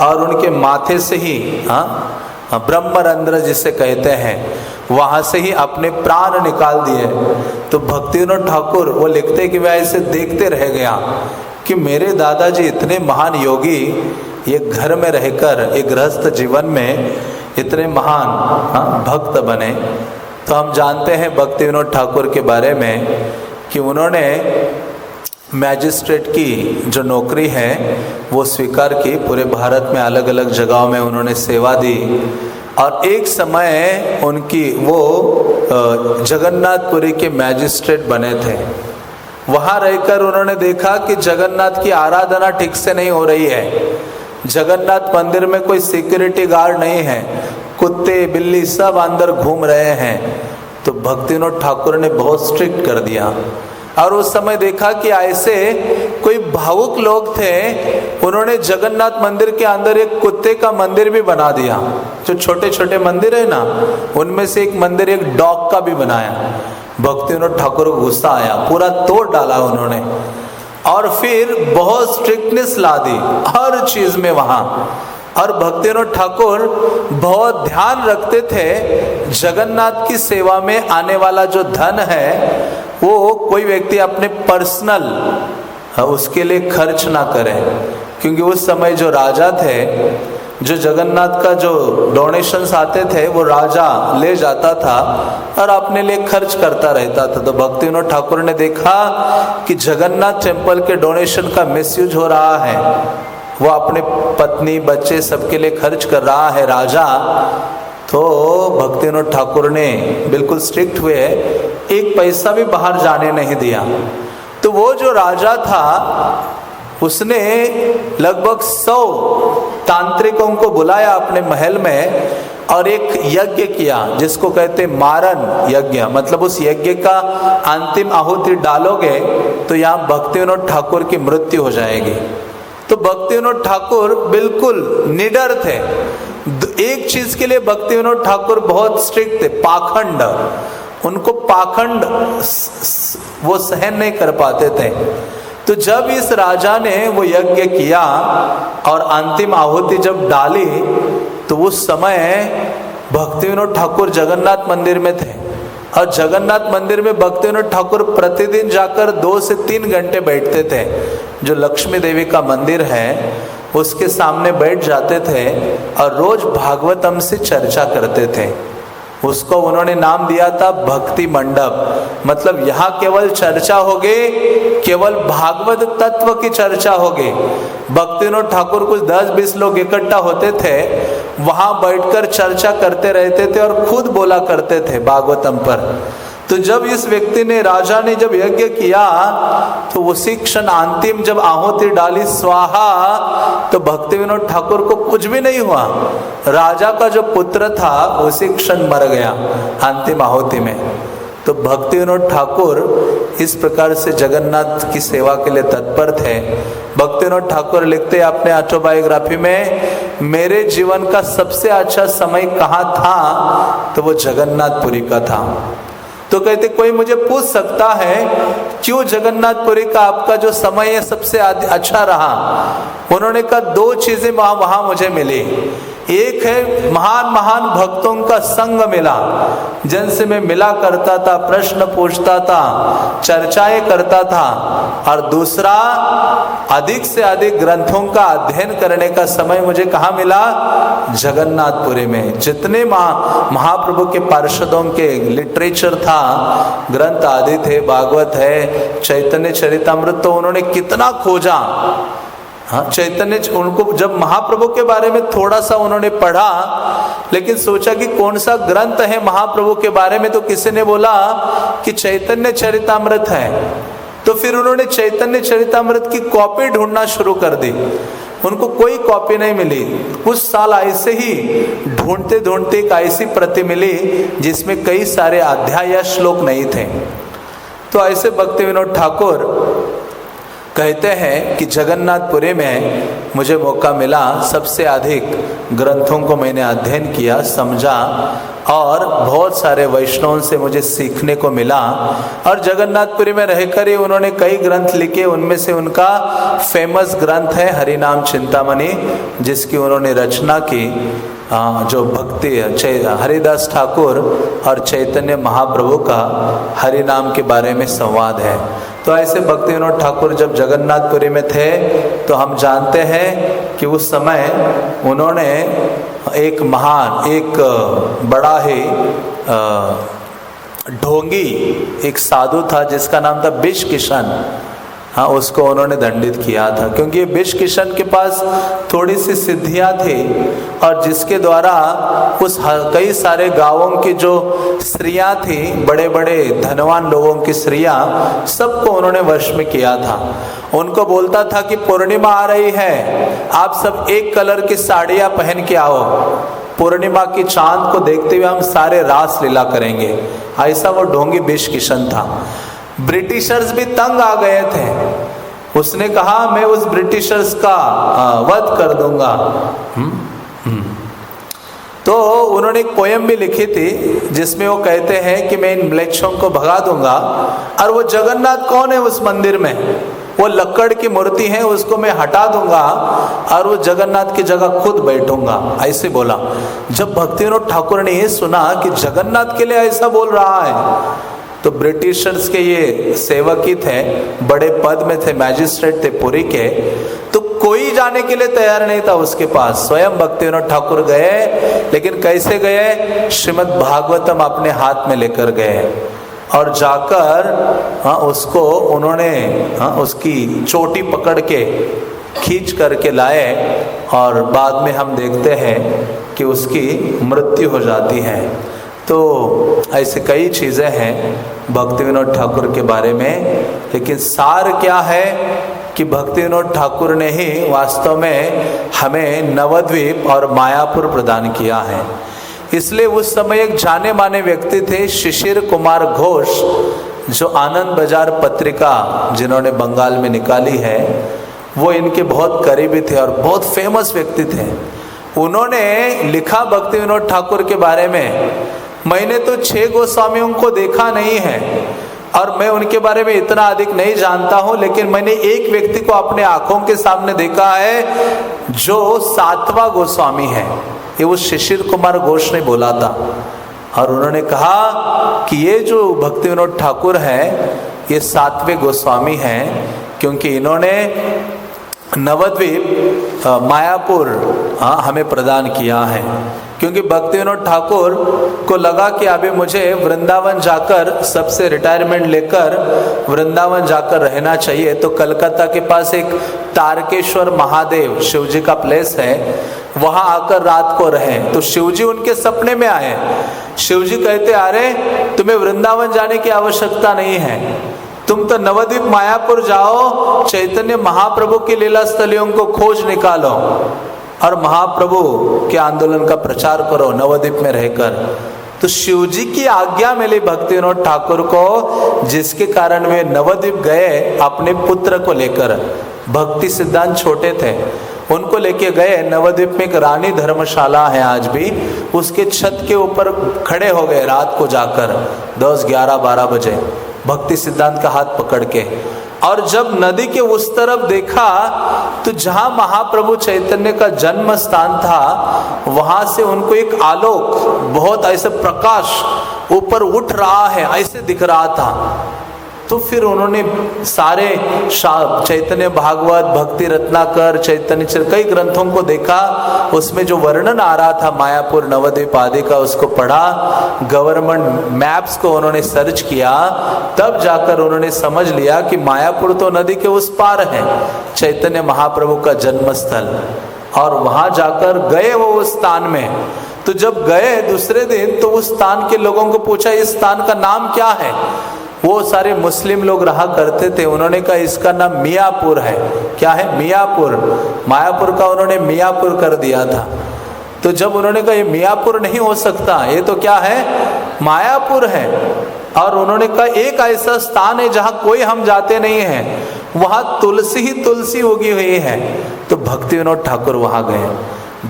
[SPEAKER 1] और उनके माथे से ही ब्रह्मरंध्र जिसे कहते हैं वहां से ही अपने प्राण निकाल दिए। तो भक्तिविनोद ठाकुर वो लिखते कि मैं ऐसे देखते रह गया कि मेरे दादाजी इतने महान योगी, ये घर में रहकर एक गृहस्थ जीवन में इतने महान भक्त बने। तो हम जानते हैं भक्तिविनोद ठाकुर के बारे में कि उन्होंने मैजिस्ट्रेट की जो नौकरी है वो स्वीकार की। पूरे भारत में अलग अलग जगहों में उन्होंने सेवा दी और एक समय उनकी वो जगन्नाथपुरी के मैजिस्ट्रेट बने थे। वहाँ रहकर उन्होंने देखा कि जगन्नाथ की आराधना ठीक से नहीं हो रही है। जगन्नाथ मंदिर में कोई सिक्योरिटी गार्ड नहीं है, कुत्ते बिल्ली सब अंदर घूम रहे हैं। तो भक्तिविनोद ठाकुर ने बहुत स्ट्रिक्ट कर दिया। और उस समय देखा कि ऐसे कोई भावुक लोग थे, उन्होंने जगन्नाथ मंदिर के अंदर एक कुत्ते का मंदिर भी बना दिया। जो छोटे छोटे मंदिर है ना, उनमें से एक मंदिर एक डॉग का भी बनाया। भक्तिविनोद ठाकुर को गुस्सा आया, पूरा तोड़ डाला उन्होंने और फिर बहुत स्ट्रिक्टनेस ला दी हर चीज में वहां। और भक्तिविनोद ठाकुर बहुत ध्यान रखते थे जगन्नाथ की सेवा में आने वाला जो धन है वो कोई व्यक्ति अपने पर्सनल उसके लिए खर्च ना करे, क्योंकि उस समय जो राजा थे, जो जगन्नाथ का जो डोनेशंस आते थे वो राजा ले जाता था और अपने लिए खर्च करता रहता था। तो भक्तिविनोद ठाकुर ने देखा कि जगन्नाथ टेम्पल के डोनेशन का मिसयूज हो रहा है, वो अपने पत्नी बच्चे सबके लिए खर्च कर रहा है राजा। तो भक्तिविनोद ठाकुर ने बिल्कुल स्ट्रिक्ट हुए, एक पैसा भी बाहर जाने नहीं दिया। तो वो जो राजा था उसने लगभग 100 तांत्रिकों को बुलाया अपने महल में और एक यज्ञ किया जिसको कहते मारन यज्ञ। मतलब उस यज्ञ का अंतिम आहुति डालोगे तो यहाँ भक्तिविनोद ठाकुर की मृत्यु हो जाएगी। तो भक्तिविनोद ठाकुर बिल्कुल निडर थे। एक चीज के लिए भक्तिविनोद ठाकुर बहुत स्ट्रिक्ट थे, पाखंड। उनको पाखंड वो सहन नहीं कर पाते थे। तो जब इस राजा ने वो यज्ञ किया और अंतिम आहुति जब डाली तो उस समय भक्तिविनोद ठाकुर जगन्नाथ मंदिर में थे। और जगन्नाथ मंदिर में भक्तिविनोद ठाकुर प्रतिदिन जाकर 2 से 3 घंटे बैठते थे। जो लक्ष्मी देवी का मंदिर है उसके सामने बैठ जाते थे और रोज भागवतम से चर्चा करते थे। उसको उन्होंने नाम दिया था भक्ति मंडप। मतलब यहाँ केवल चर्चा होगी, केवल भागवत तत्व की चर्चा होगी। भक्तिविनोद ठाकुर कुछ 10-20 लोग इकट्ठा होते थे, वहां बैठकर चर्चा करते रहते थे और खुद बोला करते थे भागवतम पर। तो जब इस व्यक्ति ने, राजा ने जब यज्ञ किया तो उसी क्षण अंतिम जब आहुति डाली स्वाहा, तो भक्तिविनोद ठाकुर को कुछ भी नहीं हुआ। राजा का जो पुत्र था उसी क्षण मर गया अंतिम आहुति में। तो भक्तिविनोद ठाकुर इस प्रकार से जगन्नाथ की सेवा के लिए तत्पर थे। भक्तिविनोद ठाकुर लिखते अपने ऑटोबायोग्राफी में, मेरे जीवन का सबसे अच्छा समय कहाँ था, तो वो जगन्नाथपुरी का था। तो कहते कोई मुझे पूछ सकता है क्यों जगन्नाथपुरी का आपका जो समय है सबसे अच्छा रहा। उन्होंने कहा 2 चीजें वहां मुझे मिली। एक है महान महान भक्तों का संग मिला, जिनसे मैं मिला करता था, प्रश्न पूछता था, चर्चाएं करता था। और दूसरा, अधिक से अधिक ग्रंथों का अध्ययन करने का समय मुझे कहाँ मिला, जगन्नाथपुरी में। जितने महाप्रभु के पार्षदों के लिटरेचर था, ग्रंथ आदि थे, भागवत है, चैतन्य चरितामृत, तो उन्होंने कितना खोजा। हाँ, चैतन्य, उनको जब महाप्रभु के बारे में थोड़ा सा उन्होंने पढ़ा, लेकिन सोचा कि कौन सा ग्रंथ है महाप्रभु के बारे में, तो किसी ने बोला कि चैतन्य चरितामृत है। तो फिर उन्होंने चैतन्य चरितामृत की कॉपी ढूंढना शुरू कर दी। उनको कोई कॉपी नहीं मिली। कुछ साल ऐसे ही ढूंढते ढूंढते एक ऐसी प्रति मिली जिसमें कई सारे अध्याय या श्लोक नहीं थे। तो ऐसे भक्तिविनोद ठाकुर कहते हैं कि जगन्नाथपुरी में मुझे मौका मिला, सबसे अधिक ग्रंथों को मैंने अध्ययन किया, समझा। और बहुत सारे वैष्णवों से मुझे सीखने को मिला। और जगन्नाथपुरी में रहकर ही उन्होंने कई ग्रंथ लिखे, उनमें से उनका फेमस ग्रंथ है हरिनाम चिंतामणि, जिसकी उन्होंने रचना की। जो भक्ति हरिदास ठाकुर और चैतन्य महाप्रभु का हरिनाम के बारे में संवाद है। तो ऐसे भक्ति विनोद ठाकुर जब जगन्नाथपुरी में थे तो हम जानते हैं कि उस समय उन्होंने एक महान, एक बड़ा ही ढोंगी एक साधु था जिसका नाम था बिश किशन, हाँ, उसको उन्होंने दंडित किया था, क्योंकि बिश किशन के पास थोड़ी सी सिद्धियां थी और जिसके द्वारा उस कई सारे गांवों की जो स्त्रियां थी, बड़े बड़े धनवान लोगों की स्त्रियां, सबको उन्होंने वश में किया था। उनको बोलता था कि पूर्णिमा आ रही है, आप सब एक कलर की साड़ियां पहन के आओ, पूर्णिमा की चांद को देखते हुए हम सारे रास लीला करेंगे। ऐसा वो ढोंगी बिश किशन था। ब्रिटिशर्स भी तंग आ गए थे। उसने कहा मैं उस ब्रिटिशर्स का वध कर दूंगा। तो उन्होंने एक पोयम भी लिखी थी जिसमें वो कहते हैं कि मैं इन म्लेच्छों को भगा दूंगा। और वो जगन्नाथ कौन है उस मंदिर में? वो लक्कड़ की मूर्ति है, उसको मैं हटा दूंगा और वो जगन्नाथ की जगह खुद बैठूंगा, ऐसे बोला। जब भक्ति विनोद ठाकुर ने ये सुना कि जगन्नाथ के लिए ऐसा बोल रहा है, तो ब्रिटिशर्स के ये सेवक ही थे, बड़े पद में थे, मैजिस्ट्रेट थे पुरी के, तो कोई जाने के लिए तैयार नहीं था उसके पास। स्वयं भक्ति विनोद ठाकुर गए, लेकिन कैसे गए? श्रीमद् भागवतम अपने हाथ में लेकर गए और जाकर उसको उन्होंने उसकी चोटी पकड़ के खींच करके लाए और बाद में हम देखते हैं कि उसकी मृत्यु हो जाती है। तो ऐसे कई चीज़ें हैं भक्ति विनोद ठाकुर के बारे में, लेकिन सार क्या है कि भक्ति विनोद ठाकुर ने ही वास्तव में हमें नवद्वीप और मायापुर प्रदान किया है। इसलिए उस समय एक जाने माने व्यक्ति थे शिशिर कुमार घोष, जो आनंद बाजार पत्रिका जिन्होंने बंगाल में निकाली है, वो इनके बहुत करीबी थे और बहुत फेमस व्यक्ति थे। उन्होंने लिखा भक्ति विनोद ठाकुर के बारे में, मैंने तो 6 गोस्वामियों को देखा नहीं है और मैं उनके बारे में इतना अधिक नहीं जानता हूं, लेकिन मैंने एक व्यक्ति को अपने आंखों के सामने देखा है जो 7वां गोस्वामी है। ये वो शिशिर कुमार घोष ने बोला था। और उन्होंने कहा कि ये जो भक्ति विनोद ठाकुर है ये 7वें गोस्वामी हैं, क्योंकि इन्होंने नवद्वीप मायापुर हमें प्रदान किया है। क्योंकि भक्ति विनोद ठाकुर को लगा कि अभी मुझे वृंदावन जाकर, सबसे रिटायरमेंट लेकर वृंदावन जाकर रहना चाहिए, तो कलकत्ता के पास एक तारकेश्वर महादेव शिव जी का प्लेस है, वहां आकर रात को रहें। तो शिव जी उनके सपने में आए। शिव जी कहते, अरे तुम्हें वृंदावन जाने की आवश्यकता नहीं है, तुम तो नवद्वीप मायापुर जाओ, चैतन्य महाप्रभु की लीला स्थलियों को खोज निकालो और महाप्रभु के आंदोलन का प्रचार करो नवद्वीप में रहकर। तो शिवजी की आज्ञा मिली भक्ति विनोद ठाकुर को, जिसके कारण वे नवद्वीप गए अपने पुत्र को लेकर। भक्ति सिद्धांत छोटे थे, उनको लेके गए। नवद्वीप में एक रानी धर्मशाला है आज भी, उसके छत के ऊपर खड़े हो गए रात को जाकर 10, 11, 12 बजे भक्ति सिद्धांत का हाथ पकड़ के। और जब नदी के उस तरफ देखा तो जहां महाप्रभु चैतन्य का जन्म स्थान था, वहां से उनको एक आलोक, बहुत ऐसे प्रकाश ऊपर उठ रहा है, ऐसे दिख रहा था। तो फिर उन्होंने सारे चैतन्य भागवत, भक्ति रत्नाकर, चैतन्य कई ग्रंथों को देखा, उसमें जो वर्णन आ रहा था मायापुर नवद्वीप आदि का, उसको पढ़ा। गवर्नमेंट मैप्स को उन्होंने सर्च किया, तब जाकर उन्होंने समझ लिया कि मायापुर तो नदी के उस पार है, चैतन्य महाप्रभु का जन्म स्थल। और वहां जाकर गए वो उस स्थान में। तो जब गए दूसरे दिन, तो उस स्थान के लोगों को पूछा इस स्थान का नाम क्या है। वो सारे मुस्लिम लोग रहा करते थे, उन्होंने कहा इसका नाम मियापुर है। क्या है? मियापुर। मायापुर का उन्होंने मियापुर कर दिया था। तो जब उन्होंने कहा ये मियापुर नहीं हो सकता, ये तो क्या है? मायापुर है। और उन्होंने कहा एक ऐसा स्थान है जहां कोई हम जाते नहीं हैं, वहां तुलसी ही तुलसी उगी हुई है। तो भक्ति विनोद ठाकुर वहां गए,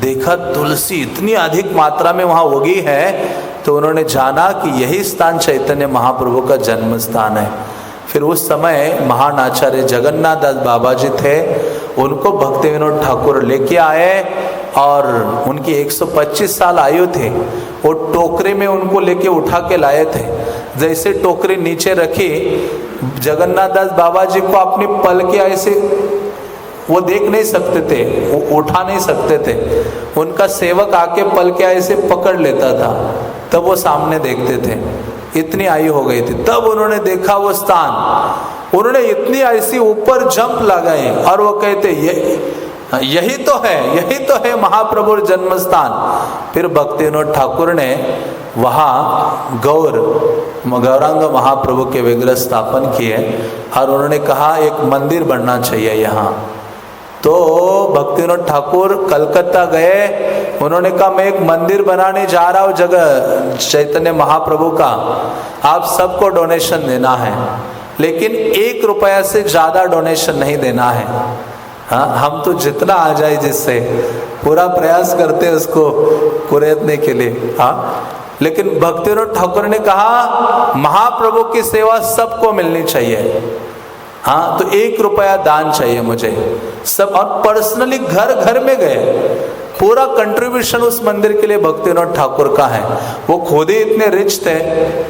[SPEAKER 1] देखा तुलसी इतनी अधिक मात्रा में वहां उगी है, तो उन्होंने जाना कि यही स्थान चैतन्य महाप्रभु का जन्म स्थान है। फिर उस समय महान आचार्य जगन्नाथ दास बाबा जी थे, उनको भक्ति विनोद ठाकुर लेके आए और उनकी 125 साल आयु थी। वो टोकरे में उनको लेके उठा के लाए थे। जैसे टोकरी नीचे रखी, जगन्नाथ दास बाबा जी को अपनी पलके ऐसे वो देख नहीं सकते थे, वो उठा नहीं सकते थे। उनका सेवक आके पलके ऐसे पकड़ लेता था, तब वो सामने देखते थे। इतनी आयु हो गई थी। तब उन्होंने देखा वो स्थान, उन्होंने इतनी ऐसी ऊपर जंप लगाए और वो कहते यही तो है महाप्रभु जन्म स्थान। फिर भक्ति विनोद ठाकुर ने वहाँ गौरांग महाप्रभु के विग्रह स्थापन किए और उन्होंने कहा एक मंदिर बनना चाहिए यहाँ। तो भक्ति विनोद ठाकुर कलकत्ता गए, उन्होंने कहा मैं एक मंदिर बनाने जा रहा हूँ जगह चैतन्य महाप्रभु का, आप सबको डोनेशन देना है, लेकिन 1 रुपया से ज़्यादा डोनेशन नहीं देना है। हाँ, हम तो जितना आ जाए जिससे पूरा प्रयास करते हैं उसको कुरेदने के लिए। हाँ, लेकिन भक्ति विनोद ठाकुर ने कहा महाप्रभु की सेवा सबको मिलनी चाहिए। हाँ, तो 1 रुपया दान चाहिए मुझे सब। और पर्सनली घर घर में गए, पूरा कंट्रीब्यूशन उस मंदिर के लिए भक्ति विनोद ठाकुर का है। वो खुद ही इतने रिच थे,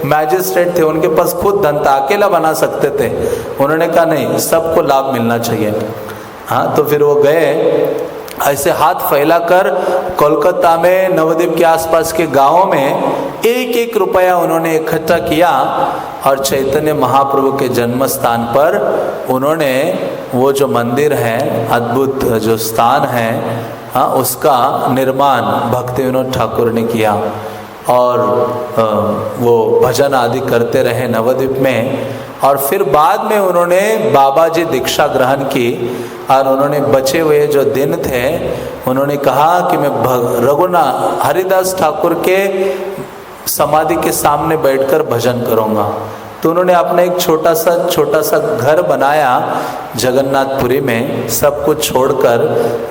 [SPEAKER 1] मैजिस्ट्रेट थे, उनके पास खुद धन था, अकेला बना सकते थे। उन्होंने कहा नहीं, सबको लाभ मिलना चाहिए। हाँ, तो फिर वो गए ऐसे हाथ फैलाकर कोलकाता में नवद्वीप के आसपास के गांवों में 1-1 रुपया उन्होंने इकट्ठा किया और चैतन्य महाप्रभु के जन्म स्थान पर उन्होंने वो जो मंदिर है, अद्भुत जो स्थान है, हाँ, उसका निर्माण भक्ति विनोद ठाकुर ने किया। और वो भजन आदि करते रहे नवद्वीप में। और फिर बाद में उन्होंने बाबा जी दीक्षा ग्रहण की और उन्होंने बचे हुए जो दिन थे उन्होंने कहा कि मैं रघुनाथ हरिदास ठाकुर के समाधि के सामने बैठकर भजन करूँगा। तो उन्होंने अपना एक छोटा सा घर बनाया जगन्नाथपुरी में, सब कुछ छोड़कर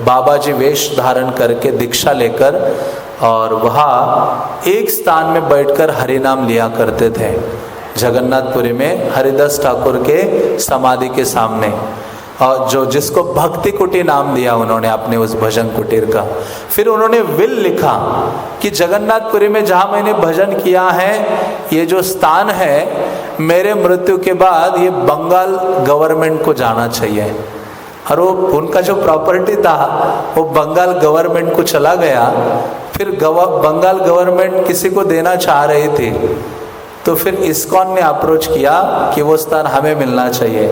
[SPEAKER 1] बाबा जी वेश धारण करके दीक्षा लेकर, और वहाँ एक स्थान में बैठकर हरिनाम लिया करते थे जगन्नाथपुरी में हरिदास ठाकुर के समाधि के सामने। और जिसको भक्ति कुटी नाम दिया उन्होंने अपने उस भजन कुटीर का। फिर उन्होंने विल लिखा कि जगन्नाथपुरी में जहाँ मैंने भजन किया है, ये जो स्थान है, मेरे मृत्यु के बाद ये बंगाल गवर्नमेंट को जाना चाहिए। और वो उनका जो प्रॉपर्टी था वो बंगाल गवर्नमेंट को चला गया। फिर बंगाल गवर्नमेंट किसी को देना चाह रही थी, तो फिर इस्कॉन ने अप्रोच किया कि वो स्थान हमें मिलना चाहिए।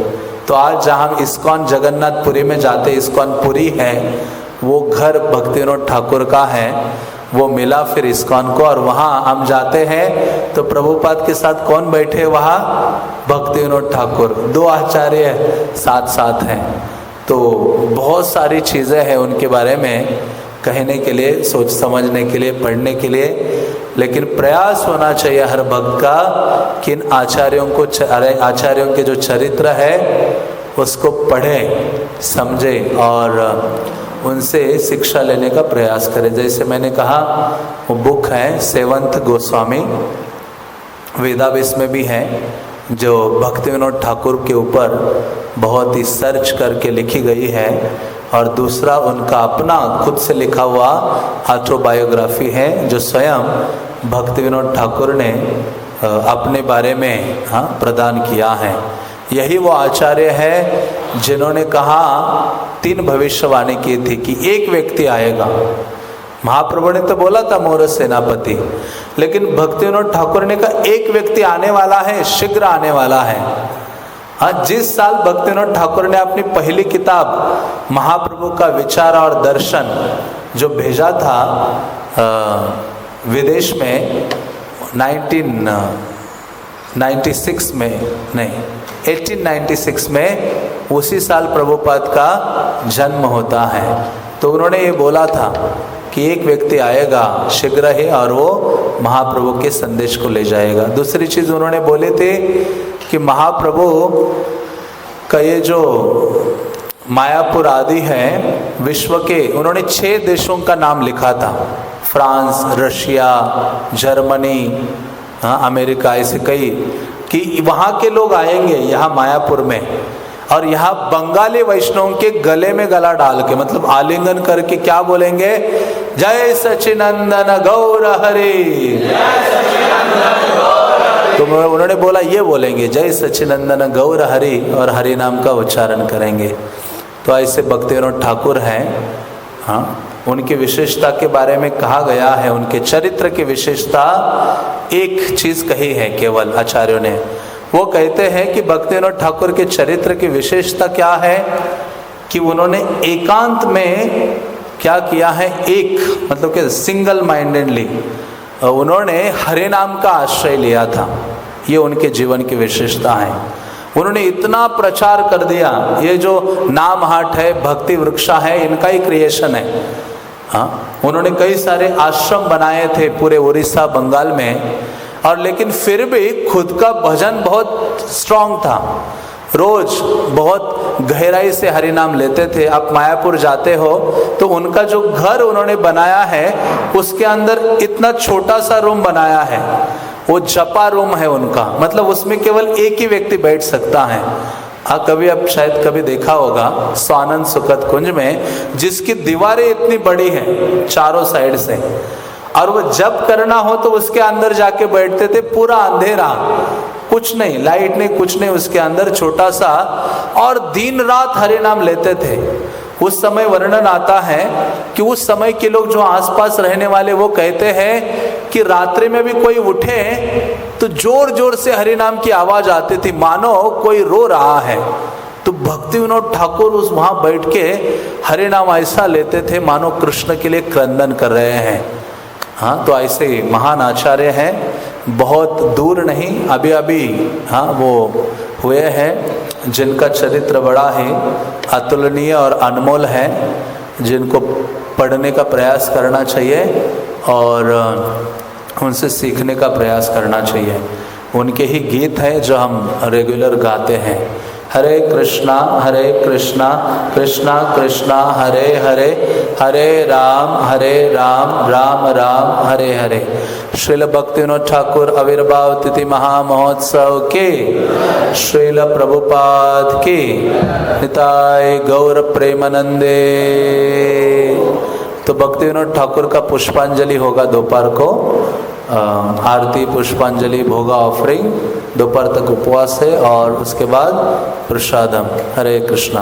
[SPEAKER 1] तो आज जहाँ इस्कॉन जगन्नाथपुरी में जाते, इस्कॉन पुरी है, वो घर भक्ति विनोद ठाकुर का है, वो मिला फिर इस्कॉन को। और वहाँ हम जाते हैं तो प्रभुपाद के साथ कौन बैठे वहाँ? भक्ति विनोद ठाकुर। 2 आचार्य साथ साथ हैं। तो बहुत सारी चीज़ें हैं उनके बारे में कहने के लिए, सोच समझने के लिए, पढ़ने के लिए, लेकिन प्रयास होना चाहिए हर भक्त का कि इन आचार्यों के जो चरित्र है उसको पढ़े, समझे और उनसे शिक्षा लेने का प्रयास करें। जैसे मैंने कहा वो बुक है सेवंत गोस्वामी, वेदावेस में भी है, जो भक्ति विनोद ठाकुर के ऊपर बहुत ही सर्च करके लिखी गई है। और दूसरा उनका अपना खुद से लिखा हुआ ऑटोबायोग्राफी है जो स्वयं भक्ति विनोद ठाकुर ने अपने बारे में प्रदान किया है। यही वो आचार्य है जिन्होंने कहा 3 भविष्यवाणी की थी कि एक व्यक्ति आएगा। महाप्रभु ने तो बोला था मोर सेनापति, लेकिन भक्ति विनोद ठाकुर ने कहा एक व्यक्ति आने वाला है, शीघ्र आने वाला है। हाँ, जिस साल भक्ति विनोद ठाकुर ने अपनी पहली किताब महाप्रभु का विचार और दर्शन जो भेजा था विदेश में 1896 में, उसी साल प्रभुपाद का जन्म होता है। तो उन्होंने ये बोला था कि एक व्यक्ति आएगा शीघ्र ही और वो महाप्रभु के संदेश को ले जाएगा। दूसरी चीज़ उन्होंने बोले थे कि महाप्रभु का ये जो मायापुर आदि है विश्व के, उन्होंने 6 देशों का नाम लिखा था। फ्रांस, रशिया, जर्मनी, अमेरिका, ऐसे कई कि वहाँ के लोग आएंगे यहाँ मायापुर में, और यहाँ बंगाली वैष्णव के गले में गला डाल के, मतलब आलिंगन करके क्या बोलेंगे, जय सच्चिनंदन गौर हरि। तो उन्होंने बोला ये बोलेंगे जय सच्चिनंदन गौर हरि, और हरि नाम का उच्चारण करेंगे। तो ऐसे भक्तिविनोद ठाकुर हैं। हाँ, उनकी विशेषता के बारे में कहा गया है, उनके चरित्र की विशेषता एक चीज कही है केवल आचार्यों ने। वो कहते हैं कि भक्तिविनोद ठाकुर के चरित्र की विशेषता क्या है कि उन्होंने एकांत में क्या किया है, एक मतलब कि सिंगल माइंडेडली उन्होंने हरि नाम का आश्रय लिया था। ये उनके जीवन की विशेषता है। उन्होंने इतना प्रचार कर दिया, ये जो नाम हाट है, भक्ति वृक्षा है, इनका ही क्रिएशन है। हाँ, उन्होंने कई सारे आश्रम बनाए थे पूरे उड़ीसा, बंगाल में, और लेकिन फिर भी खुद का भजन बहुत स्ट्रांग था। रोज बहुत गहराई से हरि नाम लेते थे। आप मायापुर जाते हो तो उनका जो घर उन्होंने बनाया है उसके अंदर इतना छोटा सा रूम बनाया है, वो जपा रूम है उनका, मतलब उसमें केवल एक ही व्यक्ति बैठ सकता है। कभी आप शायद कभी देखा होगा स्वानंद सुखद कुंज में, जिसकी दीवारें इतनी बड़ी हैं चारों साइड से, और वो जब करना हो तो उसके अंदर जाके बैठते थे, पूरा अंधेरा, कुछ नहीं, लाइट नहीं, कुछ नहीं, उसके अंदर छोटा सा, और दिन रात हरि नाम लेते थे। उस समय वर्णन आता है कि उस समय के लोग जो आसपास रहने वाले वो कहते हैं कि रात्रि में भी कोई उठे तो जोर जोर से हरि नाम की आवाज आती थी, मानो कोई रो रहा है। तो भक्तिविनोद ठाकुर उस वहां बैठ के हरि नाम ऐसा लेते थे मानो कृष्ण के लिए क्रंदन कर रहे हैं। हाँ, तो ऐसे महान आचार्य हैं, बहुत दूर नहीं, अभी अभी हाँ वो हुए हैं, जिनका चरित्र बड़ा ही अतुलनीय और अनमोल है, जिनको पढ़ने का प्रयास करना चाहिए और उनसे सीखने का प्रयास करना चाहिए। उनके ही गीत हैं जो हम रेगुलर गाते हैं, हरे कृष्णा कृष्णा कृष्णा हरे हरे, हरे राम राम राम हरे हरे। श्रील भक्तिविनोद ठाकुर आविर्भाव तिथि महामहोत्सव के, श्रील प्रभुपाद की, निताय गौर प्रेमानंदे। तो भक्तिविनोद ठाकुर का पुष्पांजलि होगा दोपहर को, आरती, पुष्पांजलि, भोगा ऑफरिंग, दोपहर तक उपवास है और उसके बाद प्रसादम। हरे कृष्णा।